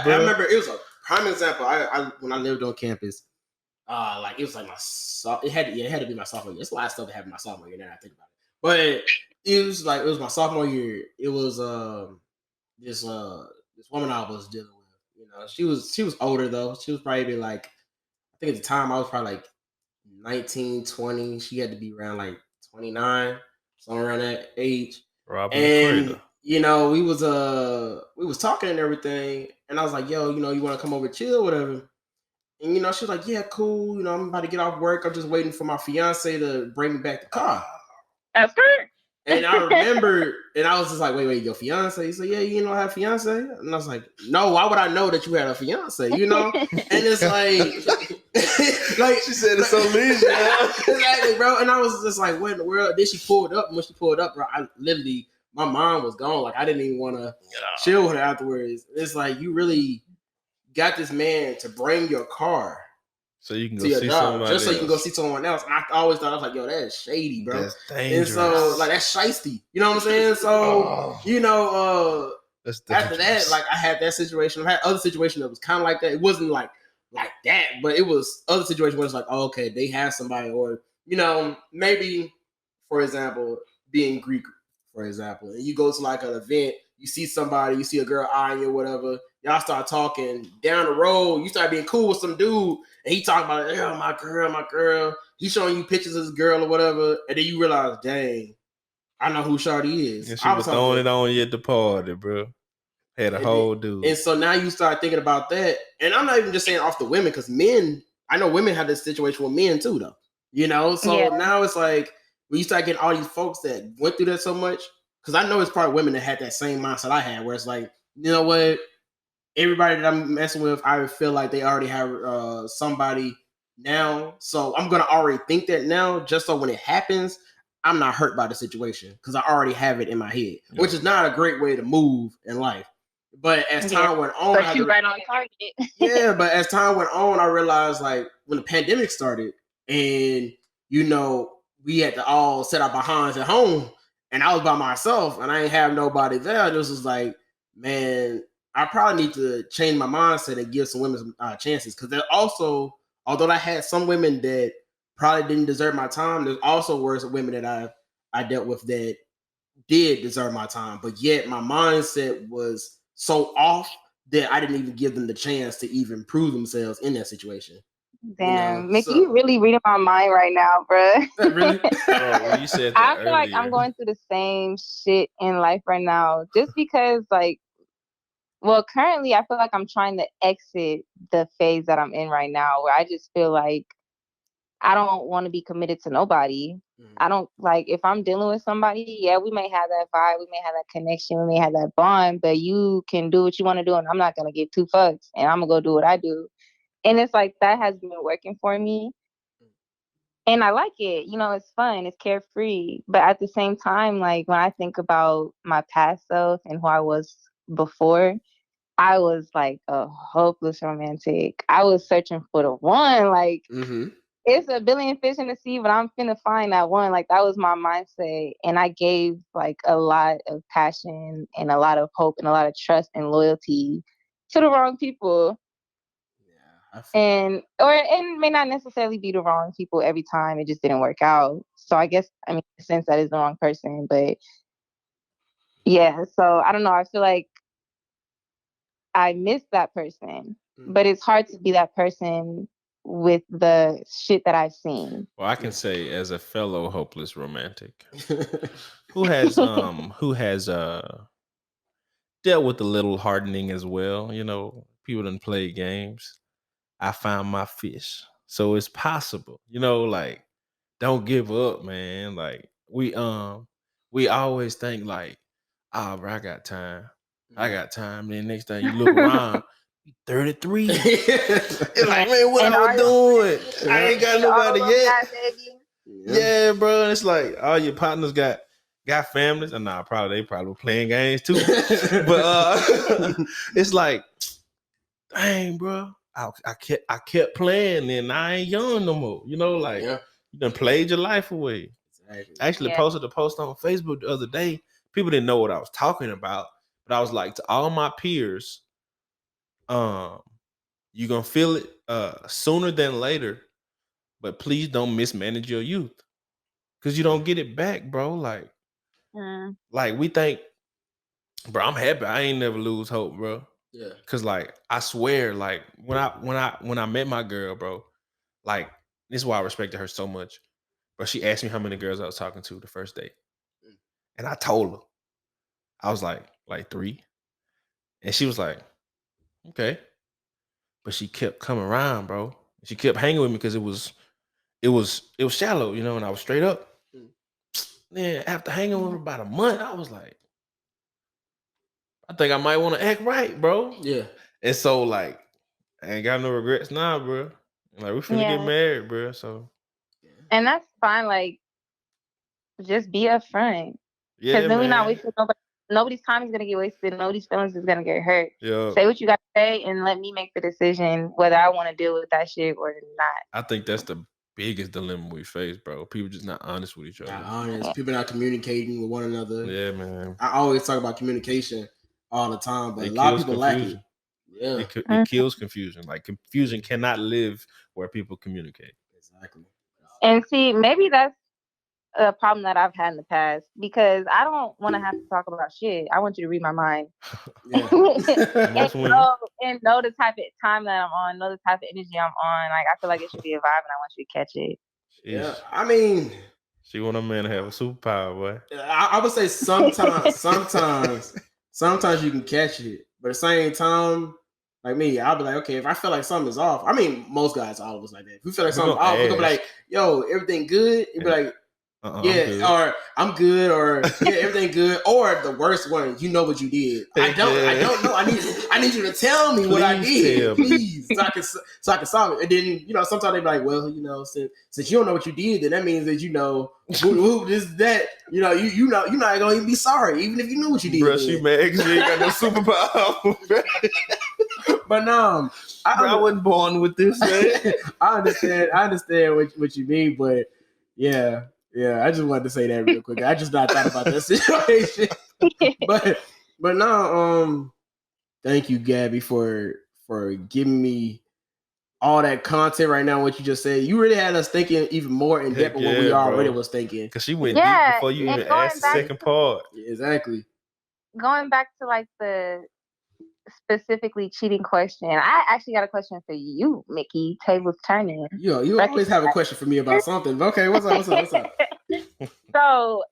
remember it was a prime example. I when I lived on campus, like it was like it had to be my sophomore year. There's a lot of stuff that happened my sophomore year now that I think about it. But it was my sophomore year. It was this woman I was dealing with. She was older though. She was probably like, I think at the time I was probably like 19, 20. She had to be around like 29, somewhere around that age. And we was talking and everything, and I was like, yo, you want to come over chill, whatever. And she was like, yeah, cool. I'm about to get off work. I'm just waiting for my fiance to bring me back the car. That's her. And I remember, and I was just like, wait, your fiance? He said, yeah, I have a fiance. And I was like, no, why would I know that you had a fiance? And it's like she said it's so leisure. Exactly, bro. And I was just like, what in the world? Then she pulled up, and when she pulled up, bro, I literally, my mind was gone. Like I didn't even want to chill with her afterwards. It's like you really got this man to bring your car so you can go see somebody just so you can go see someone else. And I always thought, I was like, yo, that's shady, bro. That's dangerous. And so like that's shiesty. You know what I'm saying? So after that, like I had that situation. I had other situations that was kind of like that. It wasn't like that, but it was other situations where it's like, oh, okay, they have somebody, or maybe, for example, being Greek, for example, and you go to like an event, you see somebody, you see a girl eyeing you or whatever, y'all start talking down the road, you start being cool with some dude, and he talking about, oh, my girl, he's showing you pictures of this girl or whatever, and then you realize, dang, I know who Shawty is. And she was throwing it on you at the party, bro. Had a whole dude. And so now you start thinking about that, and I'm not even just saying off the women, because men, I know women have this situation with men too, though. So now it's like, when you start getting all these folks that went through that so much, because I know it's probably women that had that same mindset I had, where it's like, you know what, everybody that I'm messing with, I feel like they already have somebody now, so I'm gonna already think that now, just so when it happens, I'm not hurt by the situation, because I already have it in my head, which is not a great way to move in life. But as time went on, but you right on target. Yeah, but as time went on, I realized, like, when the pandemic started, and we had to all set our behinds at home, and I was by myself, and I ain't have nobody there. This was like, man, I probably need to change my mindset and give some women some chances, because there also, although I had some women that probably didn't deserve my time, there's also worse women that I dealt with that did deserve my time, but yet my mindset was so off that I didn't even give them the chance to even prove themselves in that situation. Damn, Mickey, you really reading my mind right now, bro. Really? Bro, you said that I feel earlier. like I'm going through the same shit in life right now, just because, like, well, currently I feel like I'm trying to exit the phase that I'm in right now, where I just feel like I don't want to be committed to nobody. I don't, like, if I'm dealing with somebody, yeah, we may have that vibe, we may have that connection, we may have that bond, but you can do what you want to do, and I'm not going to give two fucks, and I'm going to go do what I do. And it's like, that has been working for me. And I like it. It's fun. It's carefree. But at the same time, like, when I think about my past self and who I was before, I was like a hopeless romantic. I was searching for the one. Like, it's a billion fish in the sea, but I'm finna find that one. Like, that was my mindset. And I gave, like, a lot of passion and a lot of hope and a lot of trust and loyalty to the wrong people. And it may not necessarily be the wrong people every time. It just didn't work out. So I guess, in a sense, that is the wrong person. But yeah, so I don't know. I feel like I miss that person, but it's hard to be that person with the shit that I've seen. Well, I can say as a fellow hopeless romantic who has dealt with a little hardening as well. You know, people done play games. I found my fish. So it's possible. You know, like, don't give up, man. Like we always think like, ah, bro, I got time. Then next time you look around, 33. It's like, man, what I was doing? I ain't got nobody yet. Yeah, bro. It's like all your partners got families, and they probably were playing games too. But it's like, dang, bro. I kept playing, and I ain't young no more. You know, like you done played your life away. Exactly. I actually posted a post on Facebook the other day. People didn't know what I was talking about, but I was like, to all my peers, you're gonna feel it sooner than later, but please don't mismanage your youth. Cause you don't get it back, bro. Like we think, bro, I'm happy. I ain't never lose hope, bro. Yeah. Cause like I swear, like when I met my girl, bro, like this is why I respected her so much. But she asked me how many girls I was talking to the first date. And I told her. I was like 3. And she was like, okay. But she kept coming around, bro. She kept hanging with me because it was shallow, you know, and I was straight up. Then after hanging with her about a month, I was like, I think I might want to act right, bro. Yeah. And so like, I ain't got no regrets now, bro. Like we finna get married, bro. So. And that's fine. Like, just be upfront. Yeah, because then we're not wasting nobody's time is gonna get wasted. Nobody's feelings is gonna get hurt. Yeah. Say what you gotta say, and let me make the decision whether I want to deal with that shit or not. I think that's the biggest dilemma we face, bro. People just not honest with each other. Not honest. People not communicating with one another. Yeah, man. I always talk about communication all the time, but a lot of people lack it. Yeah. It kills confusion. Like confusion cannot live where people communicate. Exactly. And see, maybe that's a problem that I've had in the past because I don't want to have to talk about shit. I want you to read my mind. and know the type of time that I'm on, know the type of energy I'm on. Like I feel like it should be a vibe, and I want you to catch it. Yeah, I mean, she want a man to have a superpower, boy. I would say sometimes you can catch it, but at the same time, like me, I'll be like, okay, if I feel like something is off, I mean, most guys are always like that. If we feel like something's off, we're gonna be like, yo, everything good? You'd be like, I'm good, or everything good, or the worst one, you know what you did. I don't know. I need you to tell me what I did, please, so I can solve it. And then sometimes they be like, well, since you don't know what you did, then that means that this that you're not gonna even be sorry, even if you knew what you did. Bro, she mad because you ain't got no superpower. But no, I wasn't born with this. Man. I understand what you mean, but yeah. Yeah, I just wanted to say that real quick. I just not thought about that situation. but now, thank you, Gabby, for giving me all that content right now. What you just said, you really had us thinking even more in depth of what we already was thinking. Because she went deep before you even asked the second part. Yeah, exactly. Going back to like the specifically cheating question, I actually got a question for you, Mickey. Tables turning. You always have a question for me about something. Okay, what's up? So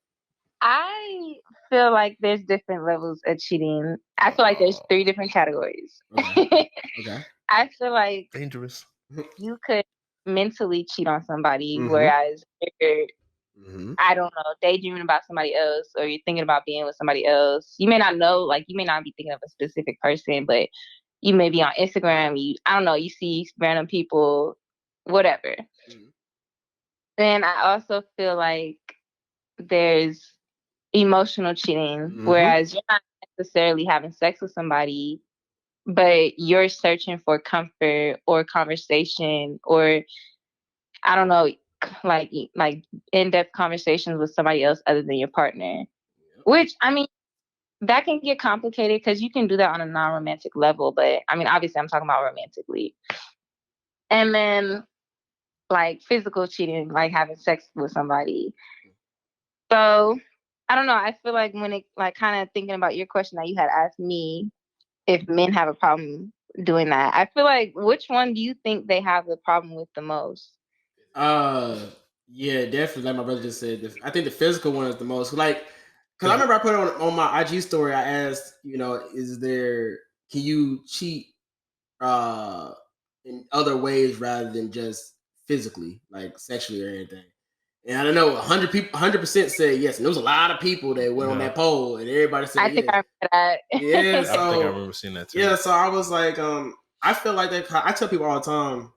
I feel like there's different levels of cheating. I feel like there's 3 different categories. Okay. I feel like dangerous. You could mentally cheat on somebody, whereas you're I don't know, daydreaming about somebody else, or you're thinking about being with somebody else. You may not know, like you may not be thinking of a specific person, but you may be on Instagram. I don't know, you see random people, whatever. Then I also feel like there's emotional cheating, whereas you're not necessarily having sex with somebody, but you're searching for comfort or conversation, or I don't know, like in-depth conversations with somebody else other than your partner. Which, I mean, that can get complicated because you can do that on a non-romantic level, but I mean, obviously I'm talking about romantically. And then like physical cheating, like having sex with somebody. So I don't know, I feel like when it like kind of thinking about your question that you had asked me, if men have a problem doing that. I feel like, which one do you think they have the problem with the most? Yeah, definitely. Like my brother just said, I think the physical one is the most. Like, because I remember I put on my IG story, I asked, can you cheat in other ways rather than just physically, like sexually or anything? And I don't know, 100% said yes, and there was a lot of people that went on that poll, and everybody said I think yes. I remember that. Yeah, so I think I remember seeing that too. Yeah, so I was like, I feel like that. I tell people all the time.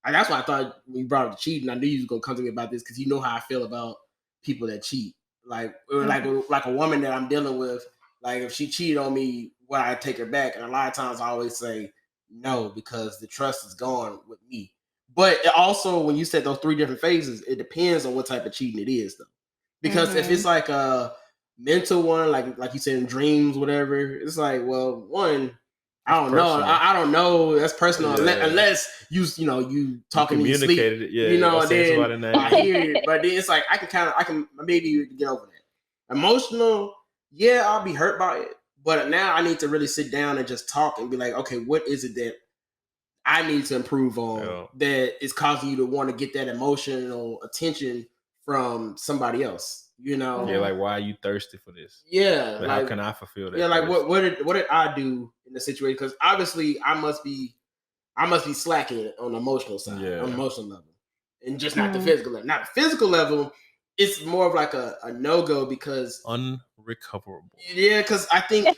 That's why I thought when you brought up the cheating, I knew you was gonna come to me about this because you know how I feel about people that cheat. Like, like a woman that I'm dealing with. Like, if she cheated on me, would I take her back? And a lot of times I always say no because the trust is gone with me. But also, when you said those 3 different phases, it depends on what type of cheating it is, though. Because if it's like a mental one, like you said in dreams, whatever, it's like, well, one, I don't know. I don't know. That's personal unless you talking in your sleep. Then I hear it. But then it's like I can maybe get over that. Emotional, yeah, I'll be hurt by it. But now I need to really sit down and just talk and be like, okay, what is it that I need to improve on that is causing you to want to get that emotional attention from somebody else? Like, why are you thirsty for this? Yeah, like, how can I fulfill that? Yeah, like what did I do in the situation? Because obviously I must be slacking on the emotional side, on the emotional level, and just not the physical level. Not the physical level, it's more of like a no-go because unrecoverable. Yeah, because I think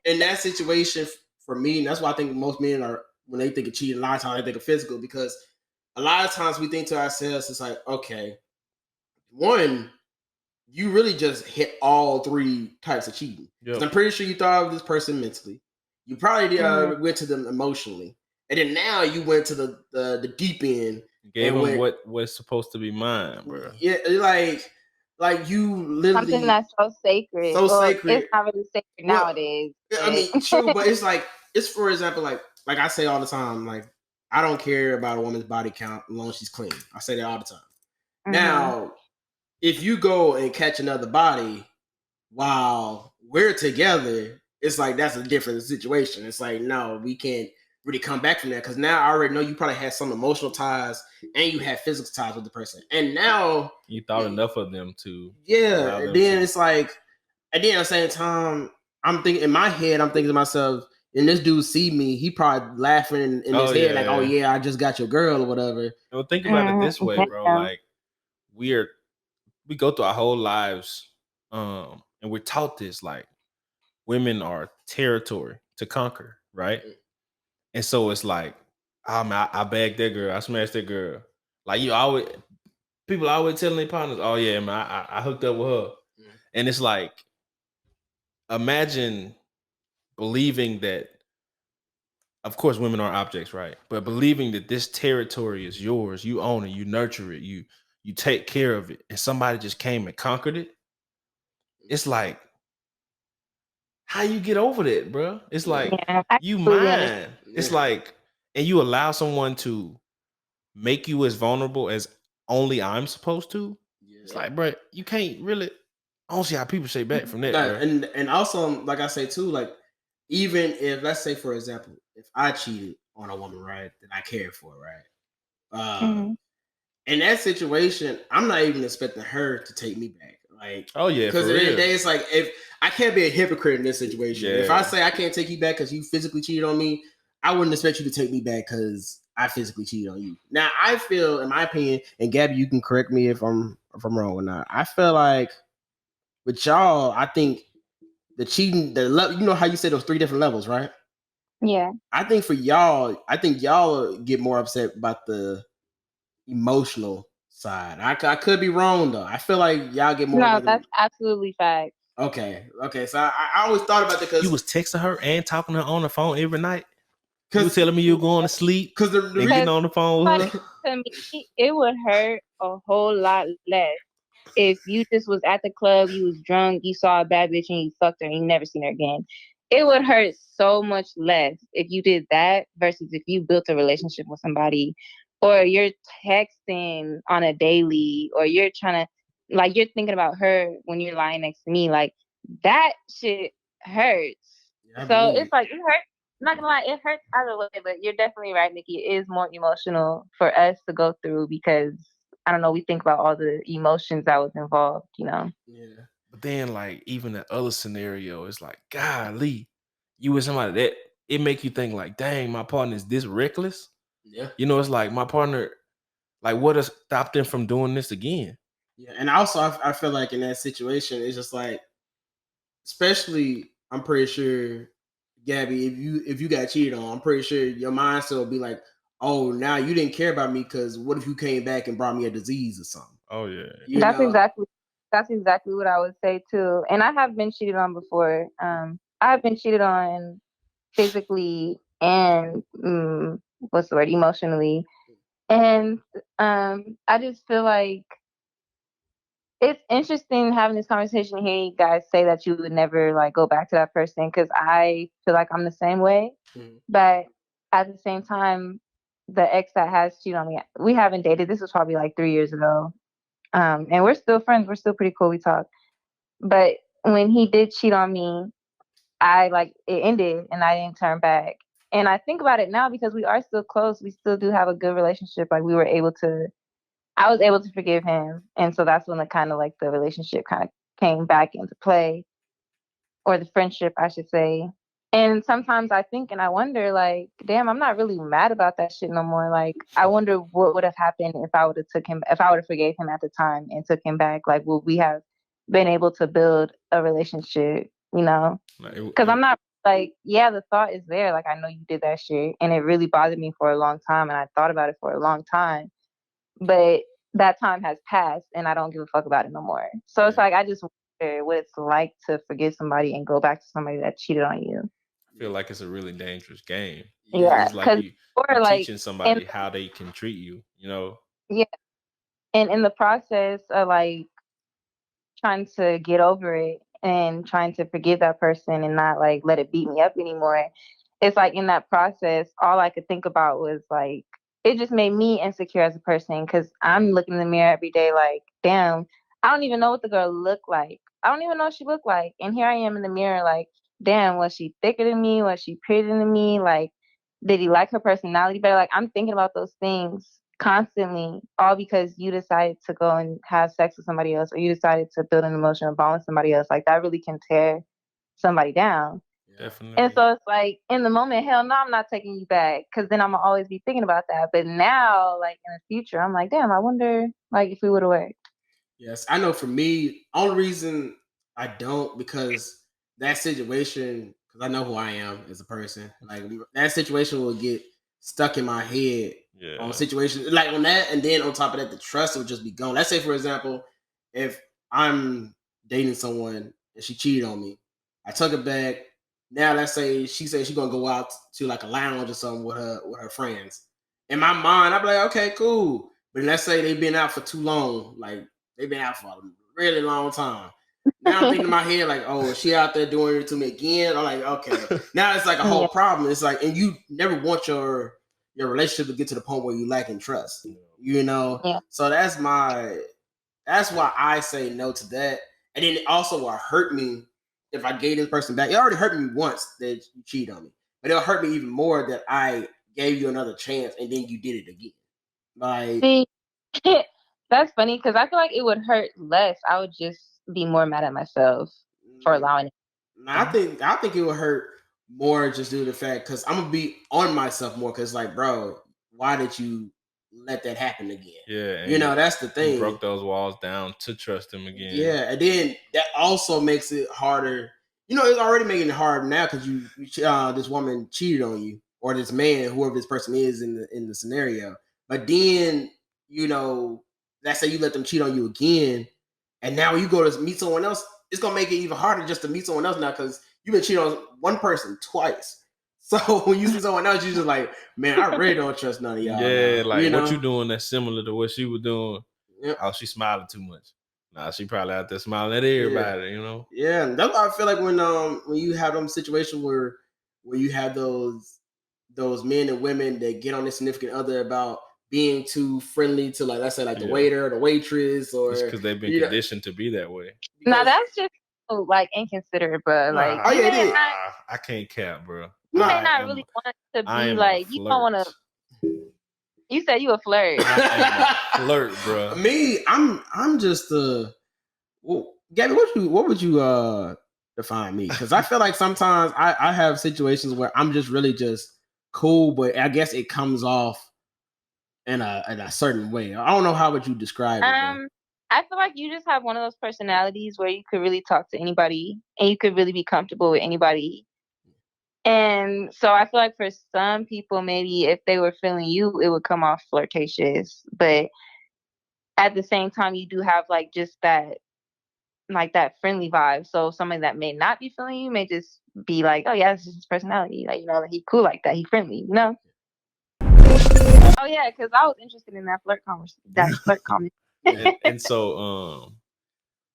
in that situation for me, and that's why I think most men are, when they think of cheating, a lot of times they think of physical, because a lot of times we think to ourselves, it's like, okay, one, you really just hit all 3 types of cheating. Yep. I'm pretty sure you thought of this person mentally. You probably went to them emotionally. And then now you went to the deep end. Gave them what's supposed to be mine, bro. Yeah, like you literally... Something that's so sacred. Sacred. It's not really sacred nowadays. I mean, true, but it's like, it's for example, like I say all the time, like, I don't care about a woman's body count as long as she's clean. I say that all the time. Now, if you go and catch another body while we're together, it's like that's a different situation. It's like, no, we can't really come back from that because now I already know you probably had some emotional ties and you had physical ties with the person. And now you thought enough of them to... Yeah. And then it's like, and then at the same time, I'm thinking in my head, I'm thinking to myself, and this dude see me, he probably laughing in his head, like, oh yeah, I just got your girl or whatever. Well, think about it this way, bro. Like, we go through our whole lives, and we're taught this, like, women are territory to conquer, right? And so it's like, oh man, I bagged that girl, I smashed that girl. Like, people always telling their partners, oh yeah, man, I hooked up with her. And it's like, imagine believing that, of course, women are objects, right? But believing that this territory is yours, you own it, you nurture it, you take care of it, and somebody just came and conquered it. It's like, how you get over that, bro? It's like, you mine. It's like, and you allow someone to make you as vulnerable as only I'm supposed to. It's like, bro, you can't really... I don't see how people say back from that, bro. And also, like I say too, like, even if, let's say for example, if I cheated on a woman, right, that I cared for, right, in that situation, I'm not even expecting her to take me back. Like, oh yeah, because at the end of the day, it's like, if I can't be a hypocrite in this situation. Yeah. If I say I can't take you back because you physically cheated on me, I wouldn't expect you to take me back because I physically cheated on you. Now, I feel, in my opinion, and Gabby, you can correct me if I'm wrong or not. I feel like with y'all, I think the cheating, you know how you said those 3 different levels, right? Yeah. I think for y'all, y'all get more upset about the emotional side. I could be wrong though. I feel like y'all get more. No, that's absolutely fact. Okay. So I always thought about that because you was texting her and talking to her on the phone every night. You were telling me you were going to sleep because they're getting on the phone with her. To me, it would hurt a whole lot less if you just was at the club, you was drunk, you saw a bad bitch and you fucked her and you never seen her again. It would hurt so much less if you did that versus if you built a relationship with somebody, or you're texting on a daily, or you're trying to, like, you're thinking about her when you're lying next to me. Like, that shit hurts. Yeah, so it's like, it hurts. not gonna lie, it hurts either way, but you're definitely right, Nikki. It is more emotional for us to go through because I don't know, we think about all the emotions that was involved, you know? Yeah. But then, like, even the other scenario, it's like, golly, you with somebody that it make you think like, dang, my partner is this reckless. Yeah. You know, it's like my partner, like, what has stopped them from doing this again? Yeah. And also, I feel like in that situation, it's just like, especially, I'm pretty sure, Gabby, if you got cheated on, I'm pretty sure your mindset will be like, oh, now you didn't care about me because what if you came back and brought me a disease or something? Oh yeah, You That's know? exactly what I would say too. And I have been cheated on before. I have been cheated on physically and what's the word, emotionally. And I just feel like it's interesting having this conversation, hearing you guys say that you would never like go back to that person because I feel like I'm the same way. Mhm. But at the same time, the ex that has cheated on me, we haven't dated. This was probably like 3 years ago. And we're still friends. We're still pretty cool. We talk. But when he did cheat on me, I like it ended and I didn't turn back. And I think about it now because we are still close. We still do have a good relationship. Like I was able to forgive him. And so that's when the kind of like the relationship kind of came back into play, or the friendship, I should say. And sometimes I think and I wonder, like, damn, I'm not really mad about that shit no more. Like, I wonder what would have happened if I would have forgave him at the time and took him back. Like, would we have been able to build a relationship, you know? like, Because I'm not like, yeah, the thought is there. Like, I know you did that shit. And it really bothered me for a long time. And I thought about it for a long time. But that time has passed and I don't give a fuck about it no more. So it's like, I just wonder what it's like to forgive somebody and go back to somebody that cheated on you. I feel like it's a really dangerous game. Yeah, It's like you like teaching somebody how they can treat you. You know. yeah, and in the process of like trying to get over it and trying to forgive that person and not like let it beat me up anymore, it's like in that process, all I could think about was like it just made me insecure as a person because I'm looking in the mirror every day like, damn, I don't even know what the girl looked like. I don't even know what she looked like, and here I am in the mirror like, damn, was she thicker than me? Was she prettier than me? Like, did he like her personality better? Like, I'm thinking about those things constantly, all because you decided to go and have sex with somebody else, or you decided to build an emotional bond with somebody else. Like, that really can tear somebody down. Definitely. And so it's like, in the moment, hell no, I'm not taking you back, because then I'm gonna always be thinking about that. But now, like in the future, I'm like, damn, I wonder, like, if we would have worked. Yes, I know. For me, only reason I don't because that situation, because I know who I am as a person. Like that situation will get stuck in my head on situations like on that, and then on top of that, the trust will just be gone. Let's say, for example, if I'm dating someone and she cheated on me, I took it back. Now, let's say she said she's gonna go out to like a lounge or something with her friends. In my mind, I'd be like, okay, cool. But let's say they've been out for too long, like. They've been out for a really long time. Now I'm thinking in my head, like, oh, is she out there doing it to me again? I'm like, okay. Now it's like a whole problem. It's like, and you never want your relationship to get to the point where you lacking trust. You know? Yeah. So that's why I say no to that. And then it also will hurt me if I gave this person back. It already hurt me once that you cheat on me. But it'll hurt me even more that I gave you another chance and then you did it again. Like, see, that's funny because I feel like it would hurt less. I would just be more mad at myself for allowing it. I think it would hurt more just due to the fact because I'm gonna be on myself more because like, bro, why did you let that happen again? Yeah, you know that's the thing. You broke those walls down to trust him again. Yeah, and then that also makes it harder. You know, it's already making it hard now because you this woman cheated on you or this man, whoever this person is in the scenario. But then you know, let's say you let them cheat on you again, and now when you go to meet someone else, it's gonna make it even harder just to meet someone else now because you've been cheating on one person twice. So when you see someone else, you're just like, man, I really don't trust none of y'all. Yeah, now. like you know? what you doing that's similar to what she was doing. Yep. Oh, she smiling too much. Nah, she probably out there smiling at everybody, you know? Yeah, and that's why I feel like when you have them situations where you have those men and women that get on their significant other about being too friendly to, like, let's say, like the waiter or the waitress, or because they've been conditioned to be that way. Now that's just like inconsiderate, bro. Like, I can't cap, bro. You may not really want it to be like you don't want to. You said you a flirt. I am a flirt, bro. Me, I'm just well, Gabby, what would you define me? Because I feel like sometimes I have situations where I'm just really just cool, but I guess it comes off in a certain way. I don't know how would you describe it. I feel like you just have one of those personalities where you could really talk to anybody and you could really be comfortable with anybody. And so I feel like for some people, maybe if they were feeling you, it would come off flirtatious. But at the same time, you do have like just that, like that friendly vibe. So somebody that may not be feeling you may just be like, oh yeah, this is his personality. Like, you know, he cool like that. He friendly, you know? Oh yeah, because I was interested in that flirt comment. and so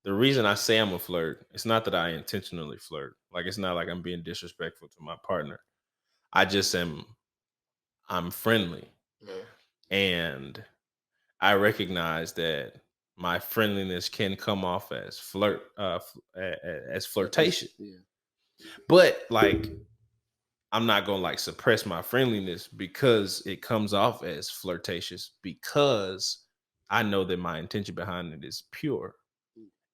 the reason I say I'm a flirt, it's not that I intentionally flirt. Like, it's not like I'm being disrespectful to my partner. I'm friendly. Yeah. And I recognize that my friendliness can come off as as flirtatious. Yeah. But like, I'm not gonna like suppress my friendliness because it comes off as flirtatious, because I know that my intention behind it is pure.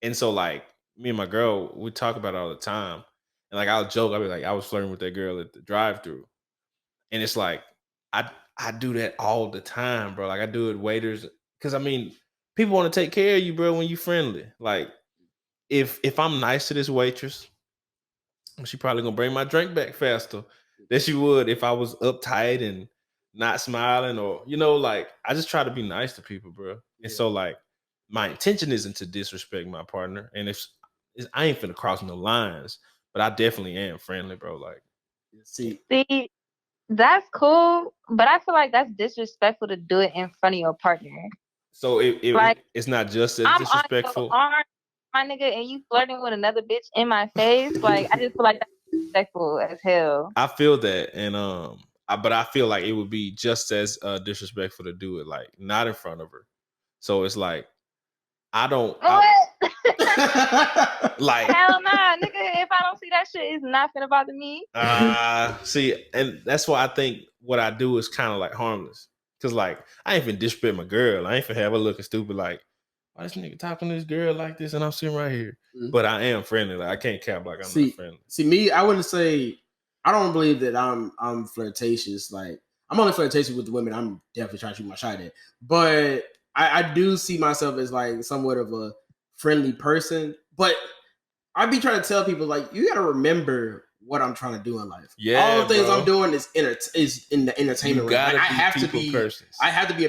And so like me and my girl, we talk about it all the time. And like I'll joke, I'll be like, I was flirting with that girl at the drive-thru. And it's like I do that all the time, bro. Like I do it waiters, because I mean, people want to take care of you, bro, when you friendly. Like if I'm nice to this waitress, she probably gonna bring my drink back faster than she would if I was uptight and not smiling, or you know, like I just try to be nice to people, bro. And so like my intention isn't to disrespect my partner, and if I ain't finna cross no lines, but I definitely am friendly, bro. Like, see, that's cool, but I feel like that's disrespectful to do it in front of your partner. So it's not just as disrespectful. I'm on your arm, my nigga, and you flirting with another bitch in my face. Like, I just feel like that's disrespectful as hell. I feel that, and but I feel like it would be just as disrespectful to do it like not in front of her. So it's like I don't. Like hell nah, nigga. If I don't see that shit, it's not finna bother me. See, and that's why I think what I do is kind of like harmless. Cause like I ain't finna disrespect my girl. I ain't finna have her looking stupid like, why this nigga talking to this girl like this and I'm sitting right here. Mm-hmm. But I am friendly. Like I can't cap like I'm not friendly. See me, I wouldn't say I don't believe that I'm flirtatious. Like I'm only flirtatious with the women I'm definitely trying to shoot my shot at. But I do see myself as like somewhat of a friendly person. But I be trying to tell people like you gotta remember what I'm trying to do in life. Yeah, all the things I'm doing is in the entertainment. Like, I have to be a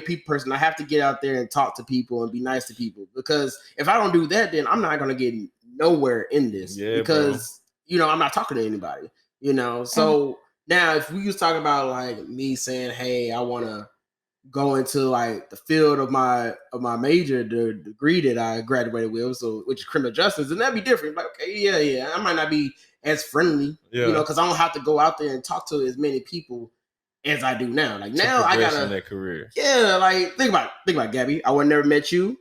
people person. I have to get out there and talk to people and be nice to people, because if I don't do that, then I'm not gonna get nowhere in this. Yeah, because you know I'm not talking to anybody. You know, so now if we was talking about like me saying, hey, I want to go into like the field of my major, the degree that I graduated with, so which is criminal justice, and that'd be different. Like, okay, yeah, I might not be as friendly, you know, because I don't have to go out there and talk to as many people as I do now. Like now, I gotta that career. Yeah, like think about it, Gabby. I would never met you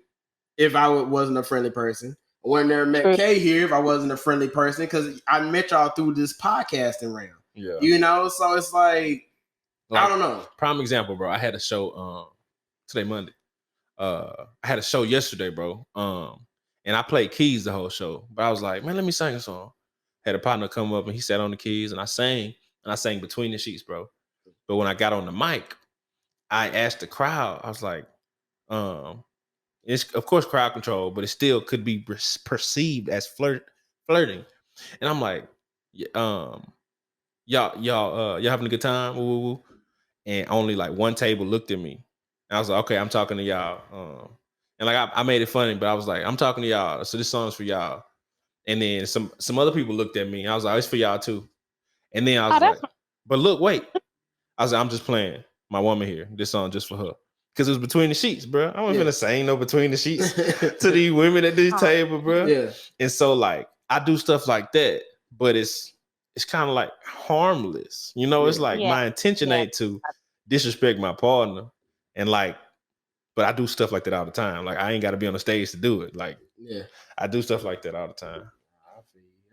if I wasn't a friendly person. I would never met Kay here if I wasn't a friendly person, because I met y'all through this podcasting realm. Yeah, you know, so it's like I don't know. Prime example, bro. I had a show today, Monday. I had a show yesterday, bro. And I played keys the whole show. But I was like, man, let me sing a song. Had a partner come up and he sat on the keys and I sang between the sheets, bro. But when I got on the mic, I asked the crowd, I was like, it's of course crowd control, but it still could be perceived as flirting. And I'm like, y'all having a good time? Woo, woo, woo. And only like one table looked at me. And I was like, okay, I'm talking to y'all. And like I made it funny, but I was like, I'm talking to y'all. So this song's for y'all. And then some other people looked at me. And I was like, it's for y'all too. And then I was like, but look, wait. I was like, I'm just playing my woman here. This song just for her. Because it was between the sheets, bro. I wasn't gonna sing no between the sheets to these women at this table, bro. Yeah. And so like I do stuff like that, but it's kind of like harmless. You know, it's like my intention ain't to disrespect my partner. And like, but I do stuff like that all the time. Like I ain't got to be on the stage to do it. Like, I do stuff like that all the time.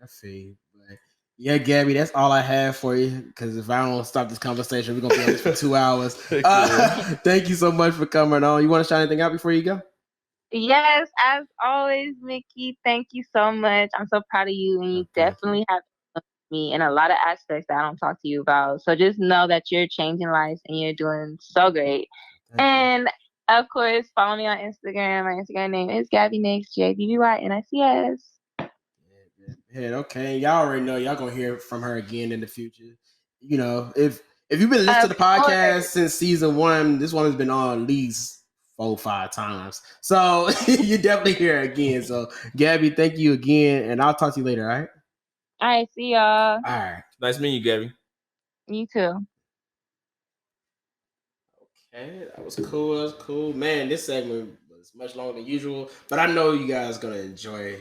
I feel you. But Yeah, Gabby, that's all I have for you. Because if I don't stop this conversation, we're gonna be on this for 2 hours. Thank you so much for coming on. You want to shout anything out before you go? Yes, as always, Mickey. Thank you so much. I'm so proud of you, and you definitely have me in a lot of aspects that I don't talk to you about. So just know that you're changing lives and you're doing so great. And of course, follow me on Instagram. My Instagram name is Gabby Nix, GabbyNics. Yeah, okay. Y'all already know y'all gonna hear from her again in the future. You know, if you've been listening to the podcast since season 1, this one has been on at least 4 or 5 times. So you definitely hear her again. So Gabby, thank you again, and I'll talk to you later, all right? All right, see y'all. All right. Nice meeting you, Gabby. You too. Okay, that was cool. That was cool. Man, this segment was much longer than usual, but I know you guys are gonna enjoy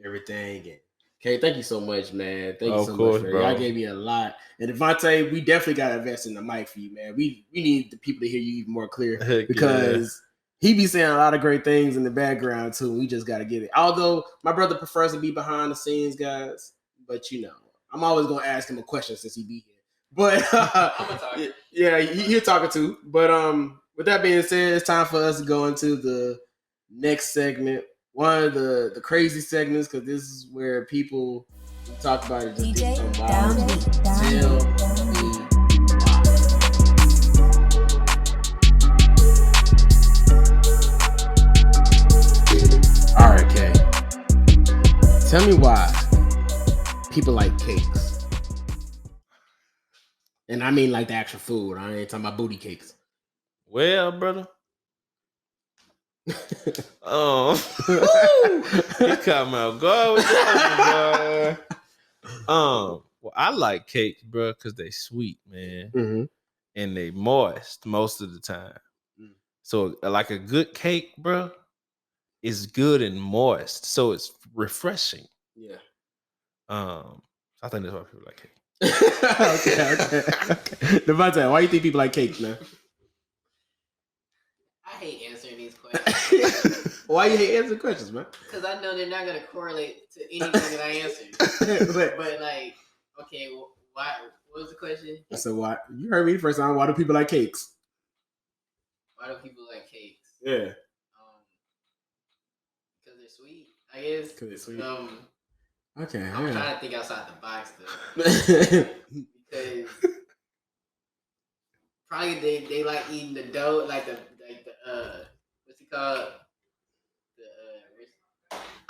everything. And okay, thank you so much, man. Thank you so much, bro. Y'all gave me a lot. And Devontae, we definitely gotta invest in the mic for you, man. We need the people to hear you even more clear. Heck because he be saying a lot of great things in the background too. We just gotta get it. Although my brother prefers to be behind the scenes, guys. But you know, I'm always gonna ask him a question since he be here. But yeah, you're talking to. But with that being said, it's time for us to go into the next segment. One of the crazy segments, because this is where people talk about it. Just DJ All right, Kay. Tell me why people like cakes. And I mean like the actual food. I ain't talking about booty cakes. Well, brother. He come out go with that, boy. Well, I like cakes, bro, because they sweet, man. Mm-hmm. And they moist most of the time. So like a good cake, bro, is good and moist. So it's refreshing. Yeah. I think that's why people like cake. Okay. Devontae, why do you think people like cake, man? I hate answering these questions. Why you hate answering questions, man? Because I know they're not gonna correlate to anything that I answered. but like, okay, well, why? What was the question? So why? You heard me the first time. Why do people like cakes? Why do people like cakes? Yeah. Because they're sweet, I guess. Because they're sweet. Okay. I'm trying to think outside the box though. Because probably they like eating the dough, like the what's it called?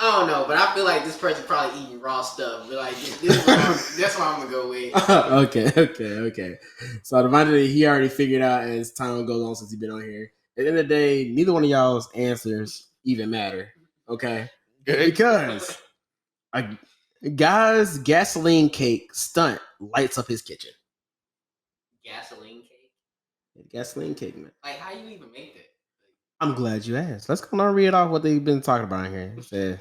I don't know, but I feel like this person probably eating raw stuff. But like that's what I'm gonna go with. Okay. So Devontae, he already figured out as time goes on since he's been on here. At the end of the day, neither one of y'all's answers even matter. Okay? Because a guy's gasoline cake stunt lights up his kitchen. Gasoline cake? Gasoline cake, man. Like, how you even make that? I'm glad you asked. Let's go on and read off what they've been talking about here. It says,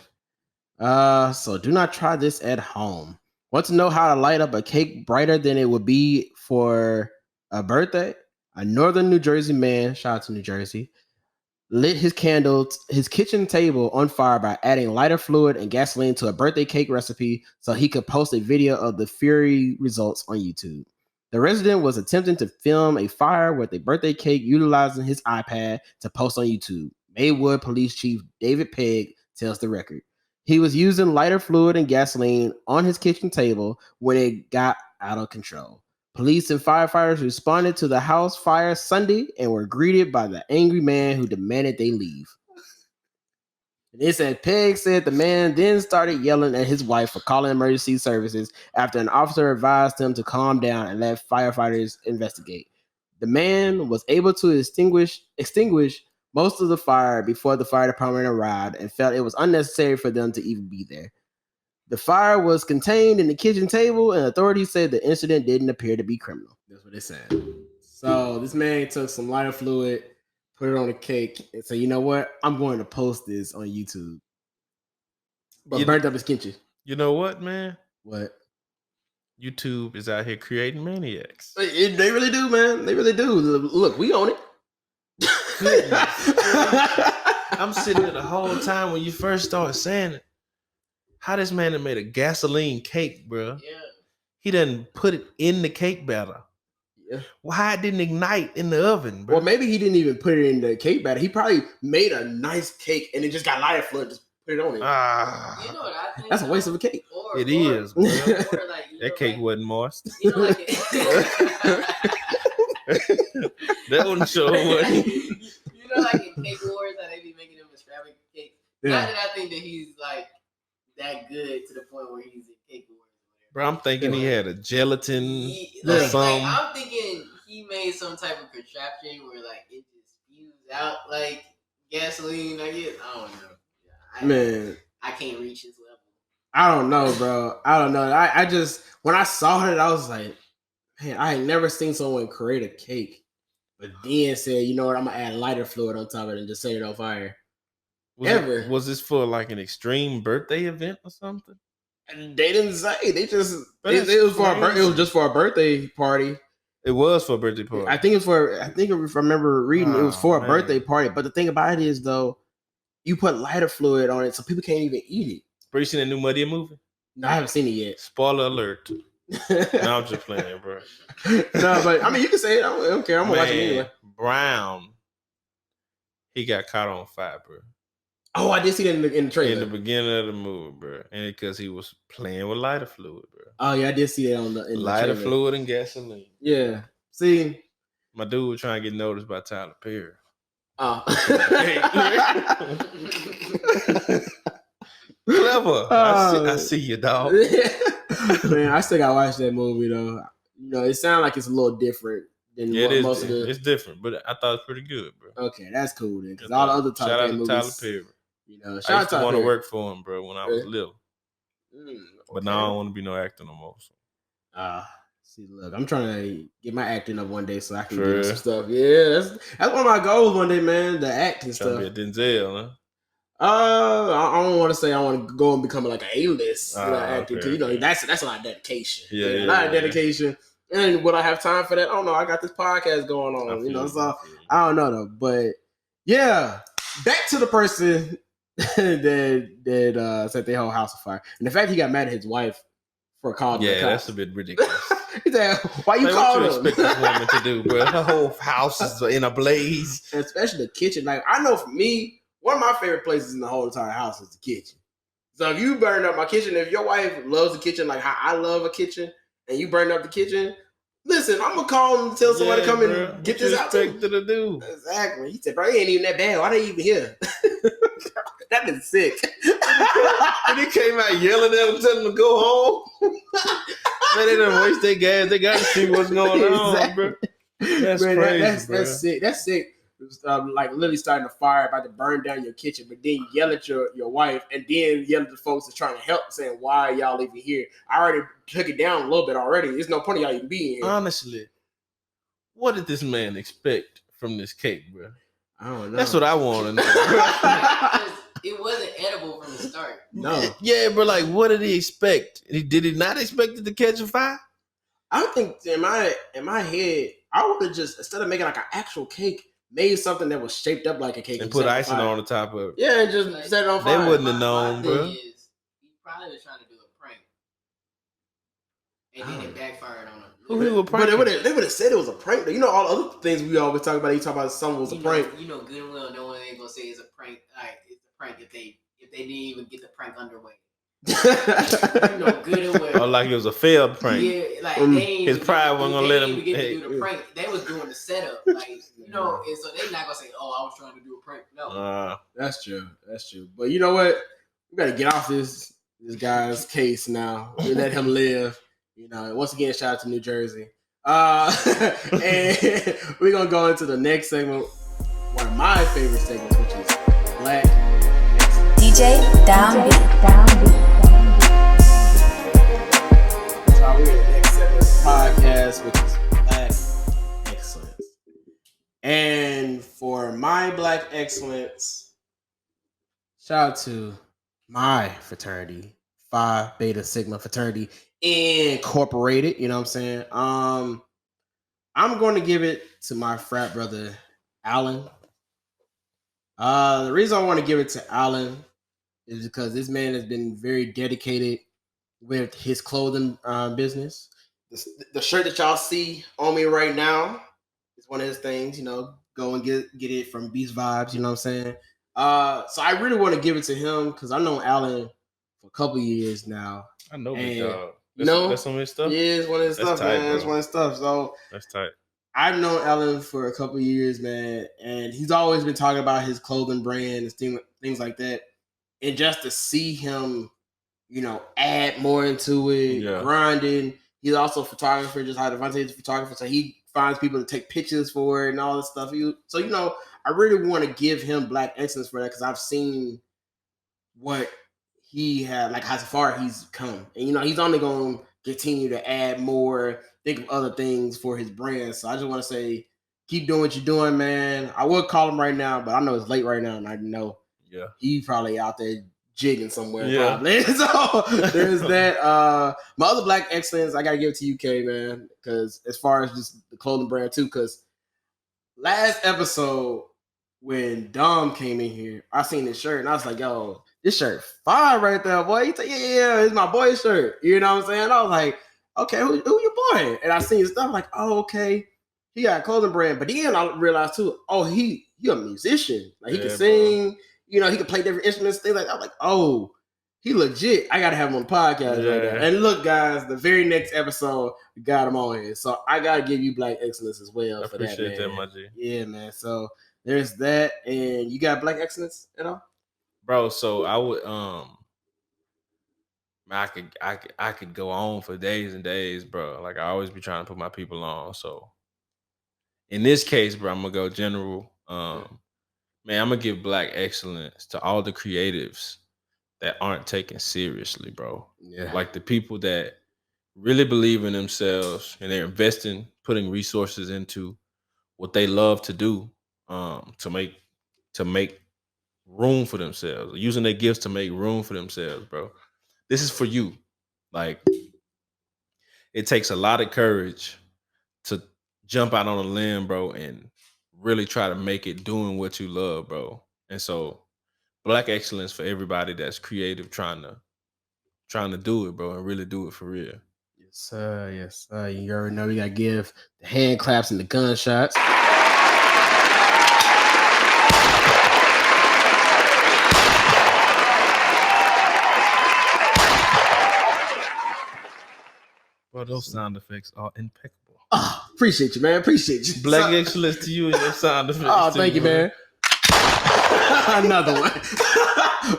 so do not try this at home. Want to know how to light up a cake brighter than it would be for a birthday? A northern New Jersey man, shout out to New Jersey, lit his kitchen table on fire by adding lighter fluid and gasoline to a birthday cake recipe so he could post a video of the fiery results on YouTube. The resident was attempting to film a fire with a birthday cake utilizing his iPad to post on YouTube. Maywood Police Chief David Pegg tells the record. He was using lighter fluid and gasoline on his kitchen table when it got out of control. Police and firefighters responded to the house fire Sunday and were greeted by the angry man who demanded they leave. It said Pegg said the man then started yelling at his wife for calling emergency services after an officer advised him to calm down and let firefighters investigate. The man was able to extinguish most of the fire before the fire department arrived and felt it was unnecessary for them to even be there. The fire was contained in the kitchen table, and authorities said the incident didn't appear to be criminal. That's what they said. So this man took some lighter fluid, put it on a cake, and said, you know what? I'm going to post this on YouTube. But burnt up his kitchen. You know what, man? What? YouTube is out here creating maniacs. They really do, man. They really do. Look, we own it. I'm sitting there the whole time when you first started saying it. How this man had made a gasoline cake, bro? Yeah. he done put it in the cake batter. Yeah. Why it didn't ignite in the oven, bro? Well, maybe he didn't even put it in the cake batter. He probably made a nice cake and it just got lighter fluid. Just put it on it. You know what I think? That's a waste of a cake. It is, bro. That cake like, wasn't moist. You know, like That wouldn't show what. You know, like in Cake Wars, how they be making them extravagant cakes. Yeah. Not that I think that he's like that good to the point where he's in Cake Wars. Bro, I'm thinking he had a gelatin or Like, something. I'm thinking he made some type of contraption where like it just spews out like gasoline. I guess I don't know. Man, I can't reach his level. I don't know, bro. I don't know. I just when I saw it, I was like, man, I ain't never seen someone create a cake, but then said, you know what, I'm gonna add lighter fluid on top of it and just set it on fire. Was this for like an extreme birthday event or something? And they didn't say. They just it was for it was just for a birthday party. It was for a birthday party. I think if I remember reading, it was for a birthday party. But the thing about it is, though, you put lighter fluid on it, so people can't even eat it. Bro, you seen that new Muddy movie? No, I haven't seen it yet. Spoiler alert. No, I'm just playing, bro. No, but I mean, you can say it. I don't care. I'm gonna watch it anyway. Brown, he got caught on fire, bro. Oh, I did see that in the trailer. In the beginning of the movie, bro. And because he was playing with lighter fluid, bro. Oh, yeah, I did see that in lighter the fluid and gasoline. Yeah. See? My dude was trying to get noticed by Tyler Perry. Oh. Clever. I see you, dog. Man, I still gotta watch that movie, though. You know, it sounds like it's a little different than most of the... It's different, but I thought it was pretty good, bro. Okay, that's cool, then. Because all the other Tyler Perry movies... Tyler Perry. You know, I used to want to work for him, bro, when I was little. Okay. But now I don't want to be no actor no more. So. See, look, I'm trying to get my acting up one day so I can do some stuff. Yeah, that's one of my goals one day, man. The acting stuff. Trying to be a Denzel, huh? I don't want to say I want to go and become like an A-list actor because you know that's a lot of dedication. A lot of dedication. And would I have time for that? I don't know. I got this podcast going on, you know. So I don't know though. But yeah, back to the person that set their whole house afire, and the fact he got mad at his wife for calling. Yeah, that's a bit ridiculous. He said, "Why you calling him?" What you expect this woman to do, bro? Her whole house is in a blaze, and especially the kitchen. Like I know for me, one of my favorite places in the whole entire house is the kitchen. So if you burn up my kitchen, if your wife loves the kitchen like how I love a kitchen, and you burn up the kitchen, listen, I'm gonna call him and tell somebody to come and get this out. What to do? Exactly. He said, "Bro, it ain't even that bad. Why they even here?" That been sick. And he came out yelling at him, telling him to go home. Man, they done waste their gas. They got to see what's going on, bro. That's crazy, bro. That's sick. That's sick. Like literally starting a fire, about to burn down your kitchen, but then you yell at your wife, and then yell at the folks that's trying to help, saying, "Why are y'all even here? I already took it down a little bit already. There's no point of y'all even being here." Honestly, what did this man expect from this cake, bro? I don't know. That's what I want to know. It wasn't edible from the start. No. Yeah, but like, what did he expect? Did he not expect it to catch a fire? I think in my head, I would have just, instead of making like an actual cake, made something that was shaped up like a cake and put icing on the top of it. Yeah, and just set it on fire. They wouldn't have known, bro. He probably was trying to do a prank, and then it backfired on him. Who he would prank? But they would have said it was a prank. You know, all the other things we always talk about. You talk about someone was a prank. You know good and well, no one ain't gonna say it's a prank. Like it's a prank if they didn't even get the prank underway. You know good and well. Or like it was a failed prank. Yeah, like his pride wasn't gonna let him get to do the prank. They was doing the setup, like you know, and so they not gonna say, "Oh, I was trying to do a prank." No, that's true. That's true. But you know what? We gotta get off this guy's case now. We let him live. You know, once again, shout out to New Jersey. And we're gonna go into the next segment, one of my favorite segments, which is Black DJ Downbeat. So we're in the next segment of the podcast, which is Black Excellence. And for my Black Excellence, shout out to my fraternity, Phi Beta Sigma Fraternity Incorporated. You know what I'm saying? I'm going to give it to my frat brother, Alan. The reason I want to give it to Alan is because this man has been very dedicated with his clothing business. The shirt that y'all see on me right now is one of his things. You know, go and get it from Beast Vibes. You know what I'm saying? So I really want to give it to him because I know Alan for a couple years now. I know Big Dog. That's some of his stuff. Yeah, it's one of his stuff, tight, man. It's one of his stuff. So that's tight. I've known Alan for a couple years, man, and he's always been talking about his clothing brand and things like that. And just to see him, you know, add more into it, grinding. He's also a photographer, just how Devontae is a photographer, so he finds people to take pictures for it and all this stuff. So, you know, I really want to give him Black excellence for that because I've seen what he had, like how far he's come. And, you know, he's only going to continue to add more, think of other things for his brand. So I just want to say, keep doing what you're doing, man. I would call him right now, but I know it's late right now, and I know he probably out there jigging somewhere probably. So there's that. My other Black excellence, I got to give it to UK, man, because as far as just the clothing brand too, because last episode when Dom came in here, I seen this shirt, and I was like, yo, this shirt fire right there, boy. He said, yeah, it's my boy's shirt. You know what I'm saying? I was like, okay, who your boy? And I seen his stuff, like, oh, okay. He got a clothing brand. But then I realized too, oh, he a musician. Like he can sing, bro. You know, he can play different instruments, things like that. I'm like, oh, he legit. I gotta have him on the podcast right now. And look, guys, the very next episode, we got him on here. So I gotta give you Black excellence as well. I appreciate that, my G. Yeah, man. So there's that. And you got Black excellence at all? Bro, so I would I could go on for days and days, bro. Like I always be trying to put my people on. So in this case, bro, I'm gonna go general. Man, I'm gonna give Black excellence to all the creatives that aren't taken seriously, bro. Yeah. Like the people that really believe in themselves and they're investing, putting resources into what they love to do, to make room for themselves, using their gifts to make room for themselves, bro. This is for you. Like, it takes a lot of courage to jump out on a limb, bro, and really try to make it doing what you love, bro. And so Black excellence for everybody that's creative, trying to do it, bro, and really do it for real. Yes, sir. Yes, sir. You already know we gotta give the hand claps and the gunshots. Bro, those sound effects are impeccable. Oh, appreciate you, man. Appreciate you. Black excellence to you and your sound effects. Oh, thank you, man. Another one.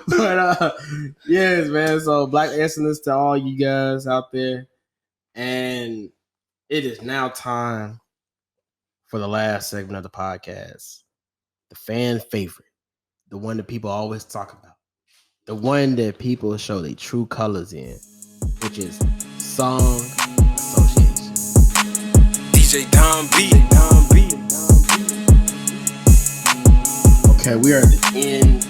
But yes, man. So Black excellence to all you guys out there. And it is now time for the last segment of the podcast. The fan favorite. The one that people always talk about. The one that people show their true colors in. Which is Song Association. DJ Don B. Okay, we are at the end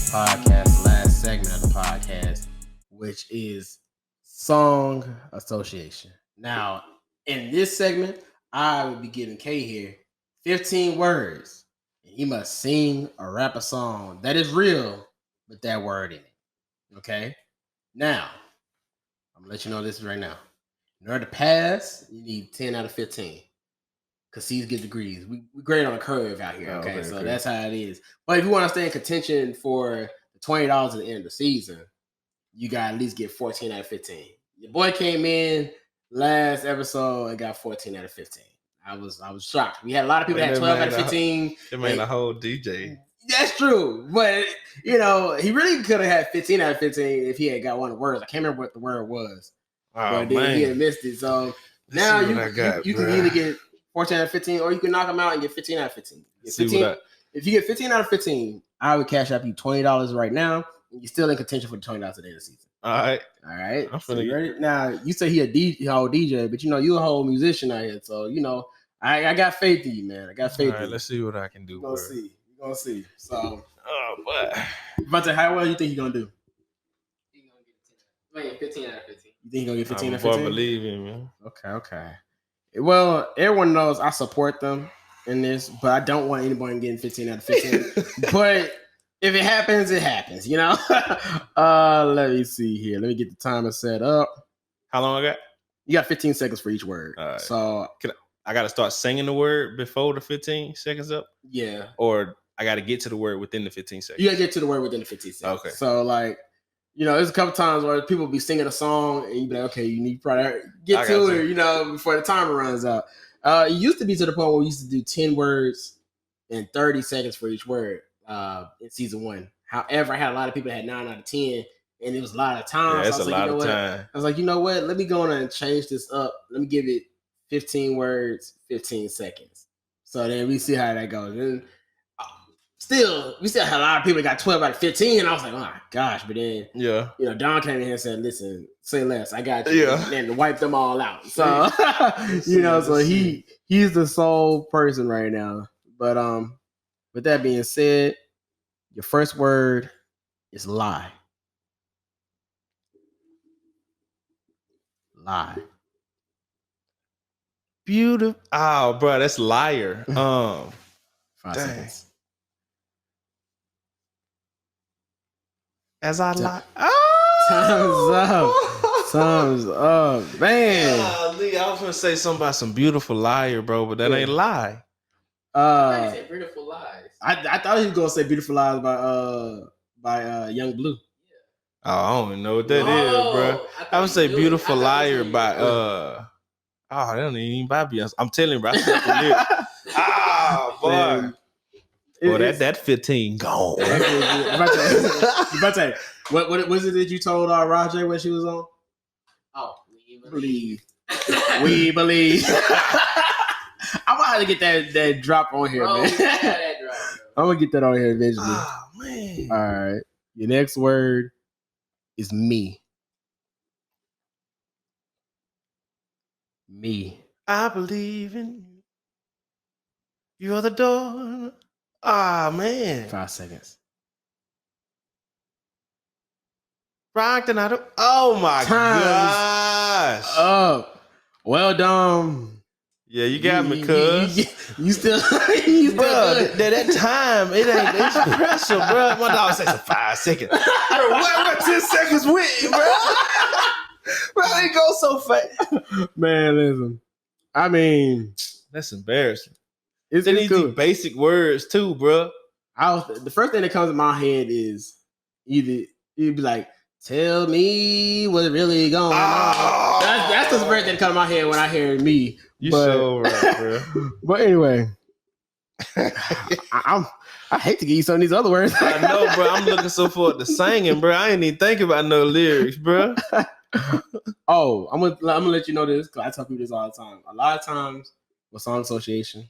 podcast, last segment of the podcast, which is Song Association. Now, in this segment, I will be giving Kay here 15 words. And he must sing or rap a song that is real with that word in it. Okay? Now, I'm going to let you know this right now. In order to pass, you need 10 out of 15. Because C's get degrees. We grade on a curve out here, okay? So that's how it is. But if you want to stay in contention for the $20 at the end of the season, you got to at least get 14 out of 15. Your boy came in last episode and got 14 out of 15. I was shocked. We had a lot of people that had 12 out of 15. It made a whole DJ. That's true. But, you know, he really could have had 15 out of 15 if he had got one of the words. I can't remember what the word was. Oh, but then he had missed it. So now you can either get 14 out of 15 or you can knock him out and get 15 out of 15. If you get 15 out of 15, I would cash up you $20 right now. And you're still in contention for the $20 at the end of the season. All right. I'm finna ready. Now, you say he a whole DJ, but, you know, you a whole musician out here. So, you know, I got faith in you, man. I got faith in you. Let's see what I can do. We're gonna see. So, but Devontae, how well you think he's gonna do? He's gonna get 15 out of 15. You think he's gonna get 15 out of 15? I believe him, man. Okay. Well, everyone knows I support them in this, but I don't want anybody getting 15 out of 15. But if it happens, it happens. You know. Let me see here. Let me get the timer set up. How long I got? You got 15 seconds for each word. All right. So I got to start singing the word before the 15 seconds up? Yeah. Or I got to get to the word within the 15 seconds? You got to get to the word within the 15 seconds. Okay. So, like, you know, there's a couple times where people be singing a song and you be like, okay, you need to probably get to it, you know, before the timer runs out. It used to be to the point where we used to do 10 words and 30 seconds for each word in season 1. However, I had a lot of people that had 9 out of 10, and it was a lot of time. Yeah, it's a lot of time. I was like, you know what? Let me go on and change this up. Let me give it 15 words, 15 seconds. So then we see how that goes. And we still had a lot of people that got 12 out of 15, and I was like, oh my gosh. But then, you know, Don came in here and said, listen, say less. I got you. Yeah. And wiped them all out. So, you know, so he's the sole person right now. But with that being said, your first word is lie. Lie. Beautiful. Oh, bro, that's liar. 5 seconds. As I lie. Time's up. Man. Lee, I was gonna say something about some beautiful liar, bro, but that ain't lie. I said beautiful lies. I thought he was gonna say beautiful lies by Young Blue. Oh, I don't even know what that is, bro. I would say beautiful liar by oh, that don't even by Beyonce. I'm telling you, bro. Boy. Well, that 15 gone. What was it that you told Rajay when she was on? Oh, we believe. I'm gonna have to get that drop on here, man. I'm gonna get that on here eventually. Oh man. All right. Your next word is me. Me. I believe in you. You're the door. Ah, man. 5 seconds. Rocked and out of. Oh my gosh. Up. Well done. Yeah, you got me, cuz. You still bro, that time, it's pressure, bro. My dog says 5 seconds. Bro, what 10 seconds with you, bro? Bro, it goes so fast. Man, listen. I mean, that's embarrassing. It's cool. Basic words too, bro. The first thing that comes to my head is you'd be like, tell me what's really going on. That's the first thing that comes to my head when I hear me. You so right, bro. But anyway, I hate to give you some of these other words. I know, bro. I'm looking so forward to singing, bro. I ain't even think about no lyrics, bro. Oh, I'm gonna let you know this because I tell people this all the time. A lot of times with song association,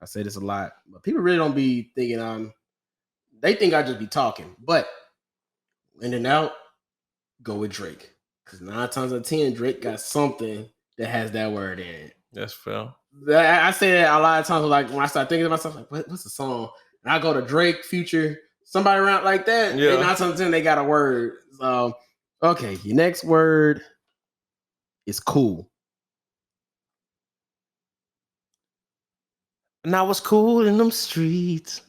I say this a lot, but people really don't be thinking they think I just be talking. But in and out, go with Drake. Because 9 times out of 10, Drake got something that has that word in it. That's fair. I say that a lot of times, like when I start thinking to myself, like, what's the song? And I go to Drake, Future, somebody around like that. Yeah. 9 times out of 10, they got a word. So, okay, your next word is cool. And I was cool in them streets,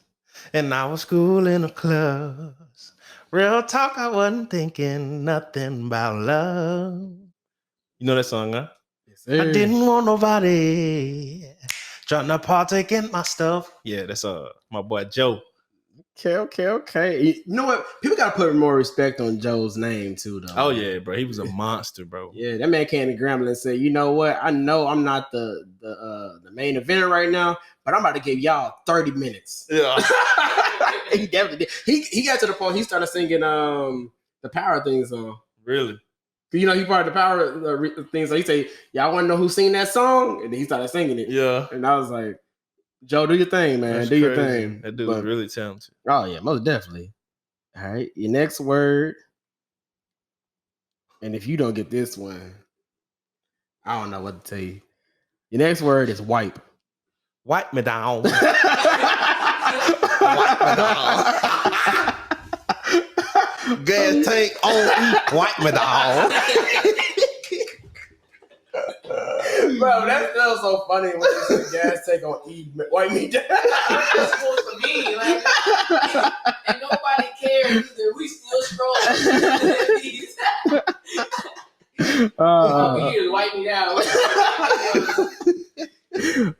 and I was cool in the clubs. Real talk, I wasn't thinking nothing about love. You know that song, huh? Yes, sir. I didn't want nobody trying to partake in my stuff. Yeah, that's my boy Joe. Okay. You know what? People gotta put more respect on Joe's name too, though. Oh yeah, bro. He was a monster, bro. Yeah, that man came to Grambling and said, "You know what? I know I'm not the main event right now, but I'm about to give y'all 30 minutes." Yeah, he definitely did. He got to the point he started singing the Power theme song. Really? You know, he part of the Power thing. So he said, "Y'all want to know who sing that song?" And then he started singing it. Yeah, and I was like, Joe, do your thing, man. That's do crazy. Your thing. That dude was really talented. Oh, yeah, most definitely. All right. Your next word. And if you don't get this one, I don't know what to tell you. Your next word is wipe. Wipe me down. Wipe me down. Gas tank on. Wipe me down. Bro, that's still so funny when they say gas take on E. Wipe me down. That's supposed to be like, and nobody cares either. We still scrolling. All we need is wipe me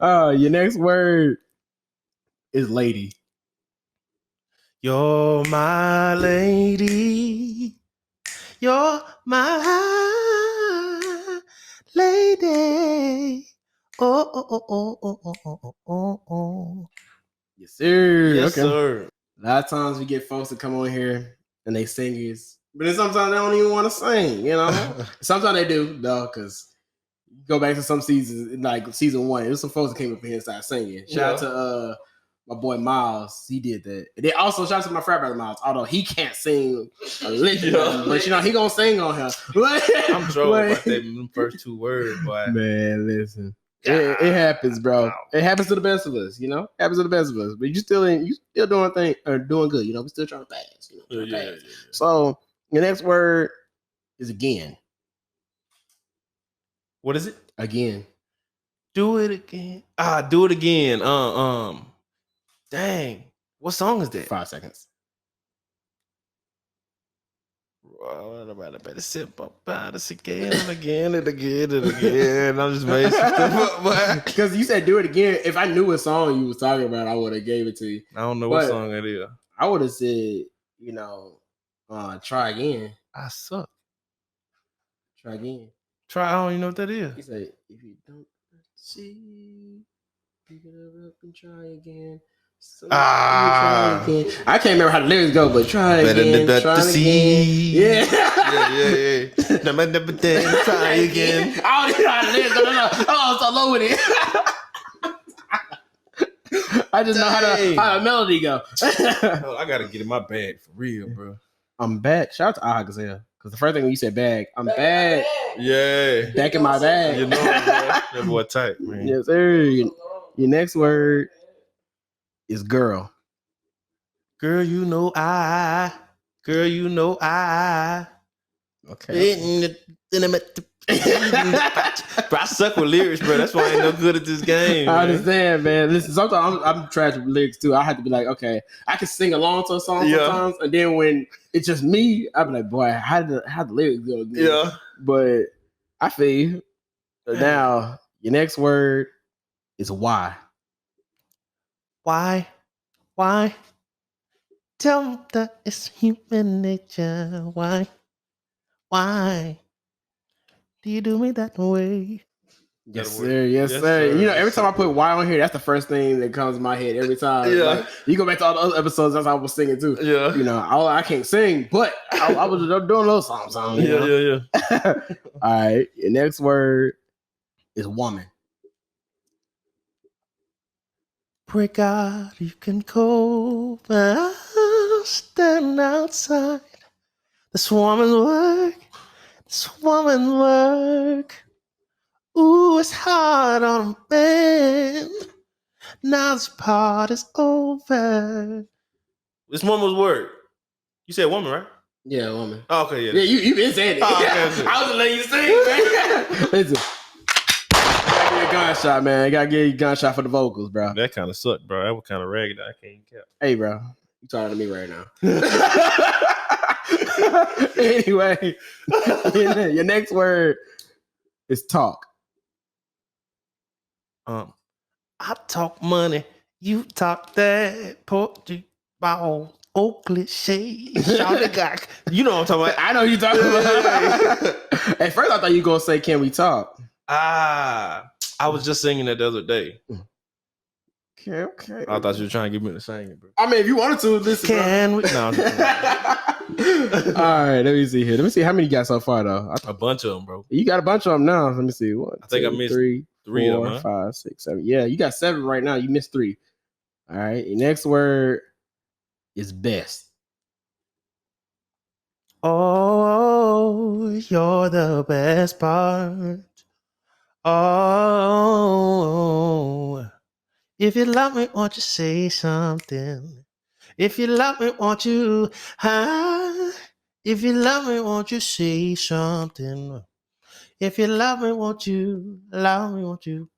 down. Your next word is lady. You're my lady. You're my lady. Oh, oh, oh, oh, oh, oh, oh, oh, oh. Yes, sir. Yes, Okay. sir. A lot of times we get folks to come on here and they sing is, but then sometimes they don't even want to sing, you know? Sometimes they do, though, because you go back to some seasons, like season 1, there's some folks that came up here and started singing. Shout out to my boy Miles, he did that. And then also shout out to my frat brother Miles, although he can't sing a lick, but he gonna sing on him. I'm trolling about them first 2 words, boy. Man, listen. It happens, bro. Wow. It happens to the best of us, you know. Happens to the best of us, but you still doing good, you know. We still trying to pass, you know. Yeah. So your next word is again. What is it? Again. Do it again. Do it again. Dang. What song is that? 5 seconds. I better sip about this again and again and again and again. I'm just making some stuff up, boy. Because you said do it again. If I knew what song you was talking about, I would have gave it to you. I don't know what song it is. I would have said, try again. I suck. Try again. I don't even know what that is. He said, if you don't see, pick it up and try again. Try again. I can't remember how the lyrics go, but try again. Try again. Yeah. Try again. I don't even know how the lyrics go. No. Oh, so low with it. I just know how the melody go. I gotta get in my bag for real, bro. I'm back. Shout out to Aha Gazelle. Because the first thing when you said bag, I'm back. Yeah. Back in my bag. You know, that boy tight, man. Yes, sir. Your next word is girl. Girl, you know I. Okay. Bro, I suck with lyrics, bro. That's why I ain't no good at this game. I understand, man. Listen, sometimes I'm trash with lyrics too. I have to be like, okay, I can sing along to a song sometimes, and then when it's just me, I be like, boy, how the lyrics go? Yeah. But I feel you. Now, your next word is why. Why? Tell me that it's human nature. Why? Do you do me that way? Yes, sir. Yes, sir. You know, every time I put why on here, that's the first thing that comes to my head every time. Yeah. Like, you go back to all the other episodes, that's how I was singing too. Yeah. You know, I can't sing, but I was doing a little something. Yeah. All right. Your next word is woman. Break out, you can go, but I'll stand outside. This woman's work. Ooh, it's hard on a man. Now this part is over. This woman's work. You said woman, right? Yeah, woman. Oh, okay, yeah. Yeah, you been saying it. Oh, okay. I was gonna let you sing, man. Listen. Gotta get a gunshot, man. Gotta get a gunshot for the vocals, bro. That kind of sucked, bro. That was kind of ragged. I can't cap. Hey, bro. You talking to me right now. Anyway, your next word is talk. I talk money. You talk that poetry ball. Old cliche. You know what I'm talking about. I know you talking about. At first, I thought you were gonna say, "Can we talk?" I was just singing that the other day. Okay. I thought you were trying to get me to sing it, bro. I mean, if you wanted to, listen. Can we? No. All right, let me see here. Let me see how many you got so far, though. A bunch of them, bro. You got a bunch of them now. Let me see. One, I think two, I missed three of four, them. 5, 6, 7. Yeah, you got 7 right now. You missed 3. All right. Your next word is best. Oh, you're the best part. Oh, if you love me, won't you say something? If you love me, won't you? If you love me, won't you say something? If you love me, won't you? Love me, won't you?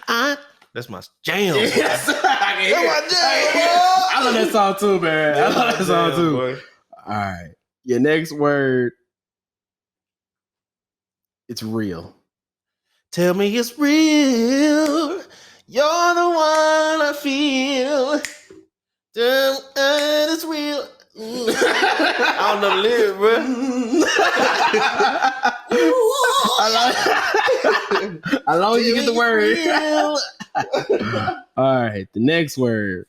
That's my jam. Yes, I can hear That's my it. jam, boy. I love that song too, man. I love that song too. Boy. All right. Your next word. It's real. Tell me it's real. You're the one I feel. It's real. I don't know the lyric, bro. I long as you get the word. All right. The next word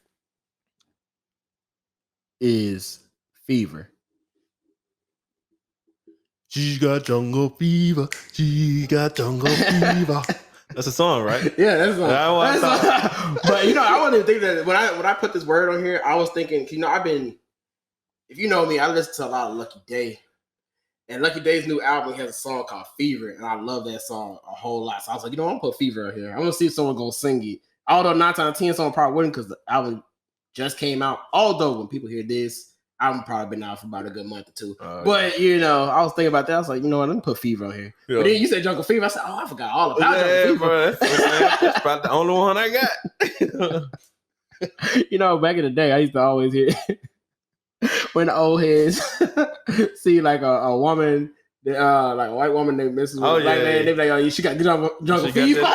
is fever. She got jungle fever. She got jungle fever. That's a song, right? Yeah, that's a song. But you know, I wouldn't think that when I put this word on here, I was thinking, you know, if you know me, I listen to a lot of Lucky Day. And Lucky Day's new album has a song called Fever, and I love that song a whole lot. So I was like, you know, I'm gonna put Fever on here. I'm gonna see if someone gonna sing it. Although 9 times out of 10, someone probably wouldn't because the album just came out. Although when people hear this, album probably been out for about a good month or two. But you know, I was thinking about that. I was like, you know what, let me put Fever on here. Yeah. But then you said Jungle Fever. I said, oh, I forgot all about Jungle Fever. Bro, that's probably the only one I got. You know, back in the day, I used to always hear when the old heads see like a woman, like a white woman named Mrs. Oh, Black man, they be like, oh, she got jungle fever.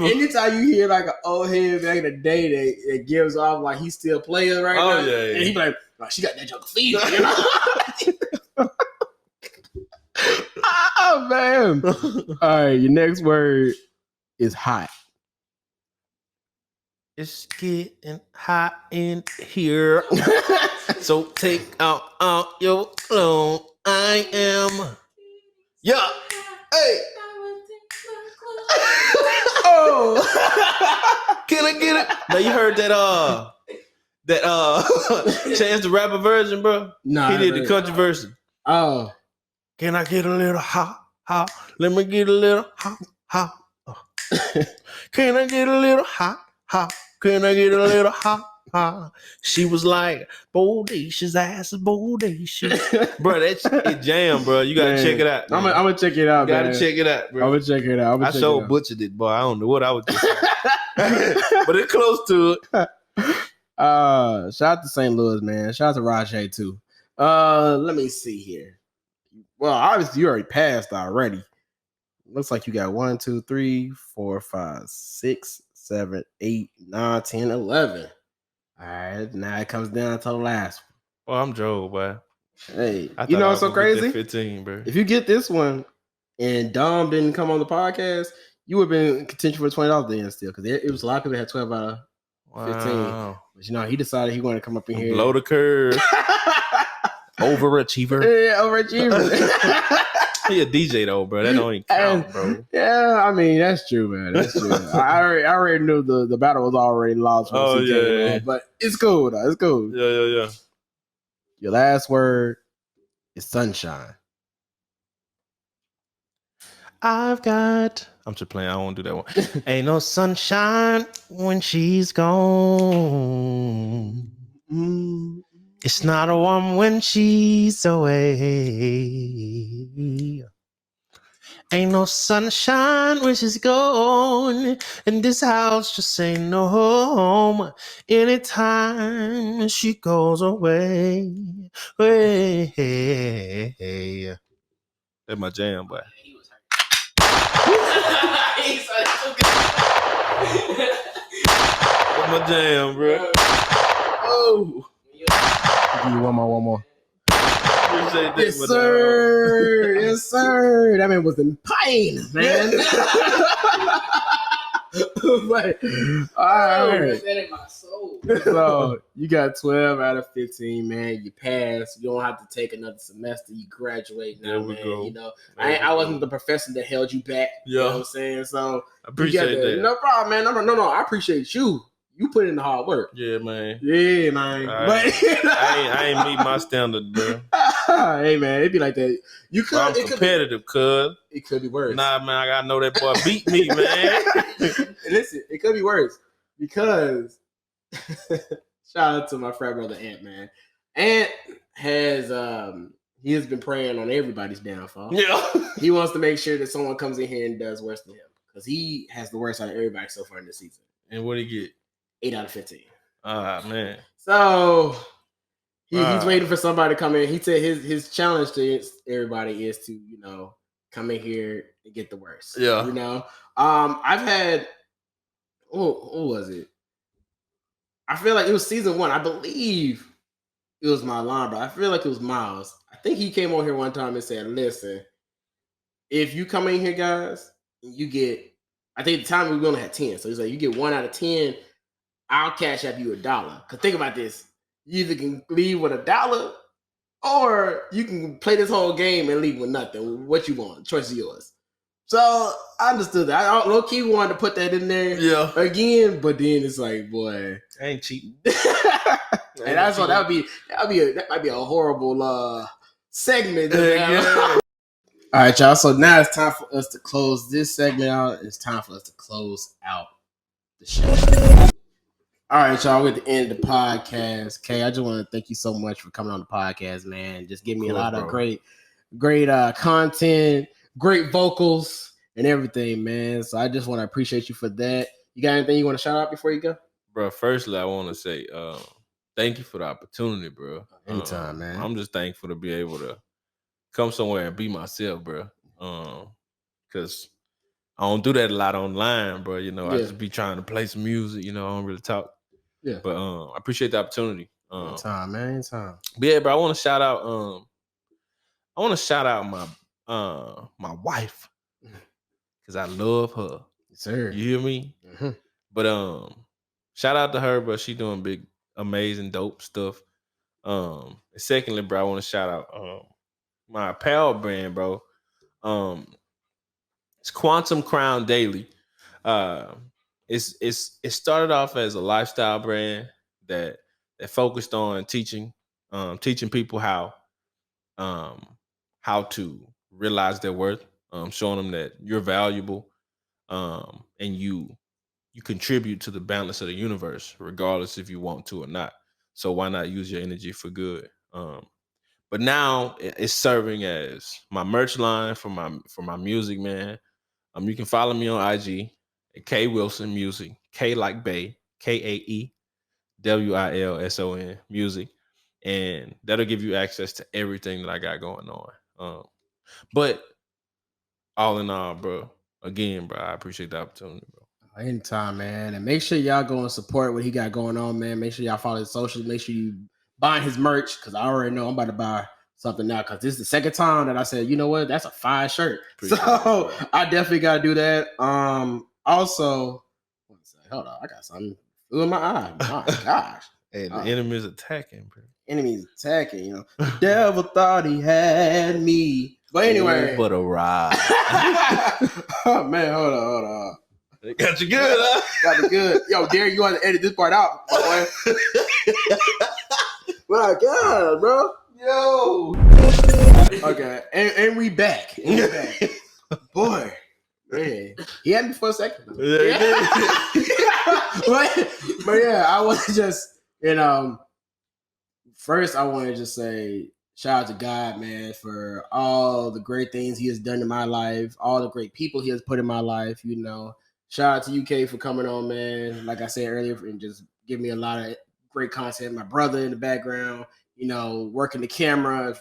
Anytime you hear like an old head back in the day that gives off like he's still playing right now, and he be like, oh, she got that jungle fever, you know? Oh man! All right, your next word is hot. It's getting hot in here. So take out your clothes. I am. Yeah. Hey. Oh. Can I get it? Now you heard that Chance the Rapper version, bro? No. He did the country version. Oh. Can I get a little hot? Let me get a little hot. Oh. Can I get a little hot? Can I get a little hot? She was like, bodacious ass is bodacious. Bro, that's it jam, bro. You gotta check it out. I'm gonna check it out. You gotta check it out, bro. I'm gonna check it out. I sure butchered it, boy. I don't know what I was just saying. But it's close to it. Shout out to St. Louis, man. Shout out to Rajay too. Let me see here. Well, obviously you already passed already. Looks like you got 1, 2, 3, 4, 5, 6, 7, 8, 9, 10, 11. All right, now it comes down to the last one. Well, I'm Joe, boy. Hey, you know what's so crazy? 15, bro. If you get this one and Dom didn't come on the podcast, you would have been in contention for $20 then still, because it was a lot of people that had 12 out of 15. Wow. But you know, he decided he wanted to come up in here. Blow the curve. Overachiever. Yeah, overachiever. He a DJ though, bro. That don't even count, bro. Yeah, I mean that's true, man. That's true. I already knew the battle was already lost. But it's cool though. It's cool. Yeah. Your last word is sunshine. I'm just playing. I won't do that one. Ain't no sunshine when she's gone. It's not a warm when she's away. Ain't no sunshine when she's gone. And this house just ain't no home. Anytime she goes away. That's my jam, boy. That's my jam, bro. Oh. Give you one more. Appreciate that, yes, sir. Yes, sir. That man was in pain, man. But, all right. That in my soul. So you got 12 out of 15, man. You passed. You don't have to take another semester. You graduate now, man. Go. You know, I wasn't the professor that held you back. Yeah. You know what I'm saying? So I appreciate that. No problem, man. No. I appreciate you. You put in the hard work. Yeah, man. Yeah, man. Right. But I ain't meet my standard, bro. Hey, man, it'd be like that. You could. I'm competitive, cuz. It could be worse. Nah, man, I gotta know that boy beat me, man. Listen, it could be worse because shout out to my frat brother Ant, man. Ant has he has been preying on everybody's downfall. Yeah. He wants to make sure that someone comes in here and does worse than him because he has the worst out of everybody so far in this season. And what did he get? 8 out of 15. Ah, man. So he's waiting for somebody to come in. He said his challenge to everybody is to, come in here and get the worst. Yeah. I've had, who was it? I feel like it was season 1. I believe it was my line, but I feel like it was Miles. I think he came on here one time and said, listen, if you come in here, guys, and you get, I think at the time we only had 10. So he's like, you get 1 out of 10, I'll cash up you $1. Because think about this. You either can leave with $1 or you can play this whole game and leave with nothing. What you want? The choice is yours. So I understood that. I low-key wanted to put that in there again, but then it's like, boy. I ain't cheating. And that's what that might be a horrible segment. Yeah. All right, y'all. So now it's time for us to close this segment out. It's time for us to close out the show. All right, y'all. We're at the end of the podcast. Kay, I just want to thank you so much for coming on the podcast, man. Just give me a lot of great content, great vocals, and everything, man. So I just want to appreciate you for that. You got anything you want to shout out before you go? Bro, firstly, I want to say thank you for the opportunity, bro. Anytime, man. I'm just thankful to be able to come somewhere and be myself, bro. Because I don't do that a lot online, bro. I just be trying to play some music. I don't really talk. Yeah. But I appreciate the opportunity. Anytime, man. Anytime. But yeah, bro, I want to shout out my wife because I love her. Yes, sir. You hear me? Mm-hmm. But shout out to her, bro. She doing big, amazing, dope stuff. And secondly, bro, I want to shout out my apparel brand, bro. It's Quantum Crown Daily. It started off as a lifestyle brand that focused on teaching people how to realize their worth, showing them that you're valuable, and you contribute to the balance of the universe, regardless if you want to or not. So why not use your energy for good? But now it's serving as my merch line for my music, man. You can follow me on IG at Kae Wilson Music, K like Bay, KaeWilson Music, and that'll give you access to everything that I got going on. But all in all, bro, again, bro, I appreciate the opportunity, bro. Anytime, man. And make sure y'all go and support what he got going on, man. Make sure y'all follow his socials. Make sure you buying his merch because I already know I'm about to buy something now because this is the second time that I said, you know what, that's a fire shirt. So I definitely got to do that. Also, hold on, I got something in my eye. My gosh. Hey, the enemy's attacking, bro. Enemy's attacking, The devil thought he had me. But anyway. But a ride. Oh, man, hold on. They got you good, huh? Got me good. Yo, Derek, you want to edit this part out, my boy? My God, bro. Yo. Okay, and we back. Boy, man. He had me for a second. Yeah. but yeah, I want to just, first I want to just say shout out to God, man, for all the great things he has done in my life, all the great people he has put in my life, Shout out to UK for coming on, man. Like I said earlier, and just giving me a lot of great content. My brother in the background, working the camera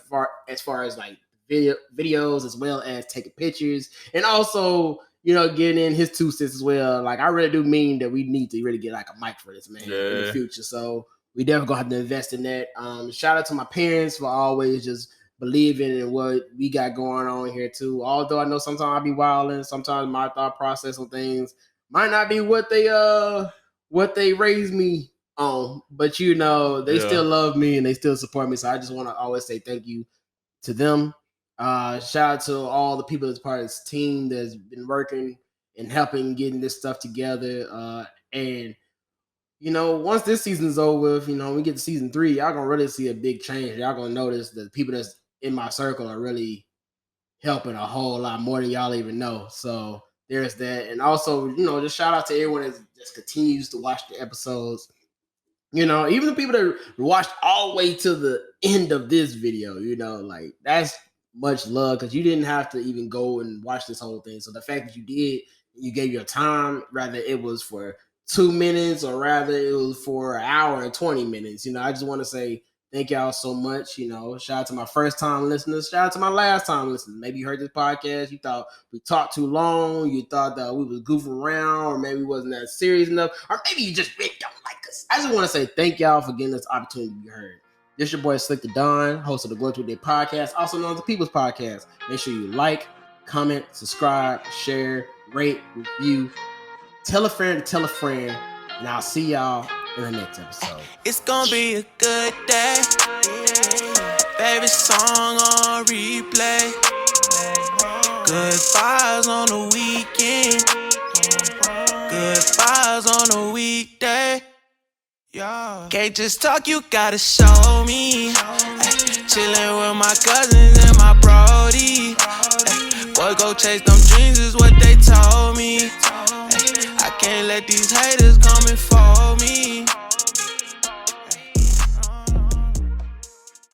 as far as like videos as well as taking pictures. And also, getting in his 2 cents as well. Like I really do mean that we need to really get like a mic for this, man, in the future. So we definitely gonna have to invest in that. Shout out to my parents for always just believing in what we got going on here too. Although I know sometimes I'll be wilding, sometimes my thought process on things might not be what they raised me on, but they still love me and they still support me. So I just want to always say thank you to them. Shout out to all the people that's part of this team that's been working and helping getting this stuff together. And once this season's over with, we get to season 3, y'all gonna really see a big change. Y'all gonna notice that the people that's in my circle are really helping a whole lot more than y'all even know. So there's that. And also, just shout out to everyone that just continues to watch the episodes. You know, even the people that watched all the way to the end of this video, you know, like that's much love because you didn't have to even go and watch this whole thing. So the fact that you did, you gave your time, rather it was for 2 minutes or rather it was for an hour and 20 minutes. You know, I just want to say thank y'all so much. You know, shout out to my first time listeners, shout out to my last time listeners. Maybe you heard this podcast, you thought we talked too long, you thought that we was goofing around, or maybe it wasn't that serious enough, or maybe you just really don't like us. I just want to say thank y'all for getting this opportunity to be heard. This your boy Slxck the Don, host of the Glory to Weekday podcast, also known as the People's Podcast. Make sure you like, comment, subscribe, share, rate, review, tell a friend to tell a friend, and I'll see y'all in the next episode. It's gonna be a good day. Favorite song on replay. Good vibes on the weekend. Good vibes on the weekday. Yeah. Can't just talk, you gotta show me. Chillin' with my cousins and my brody. Boy, go chase them dreams is what they told me.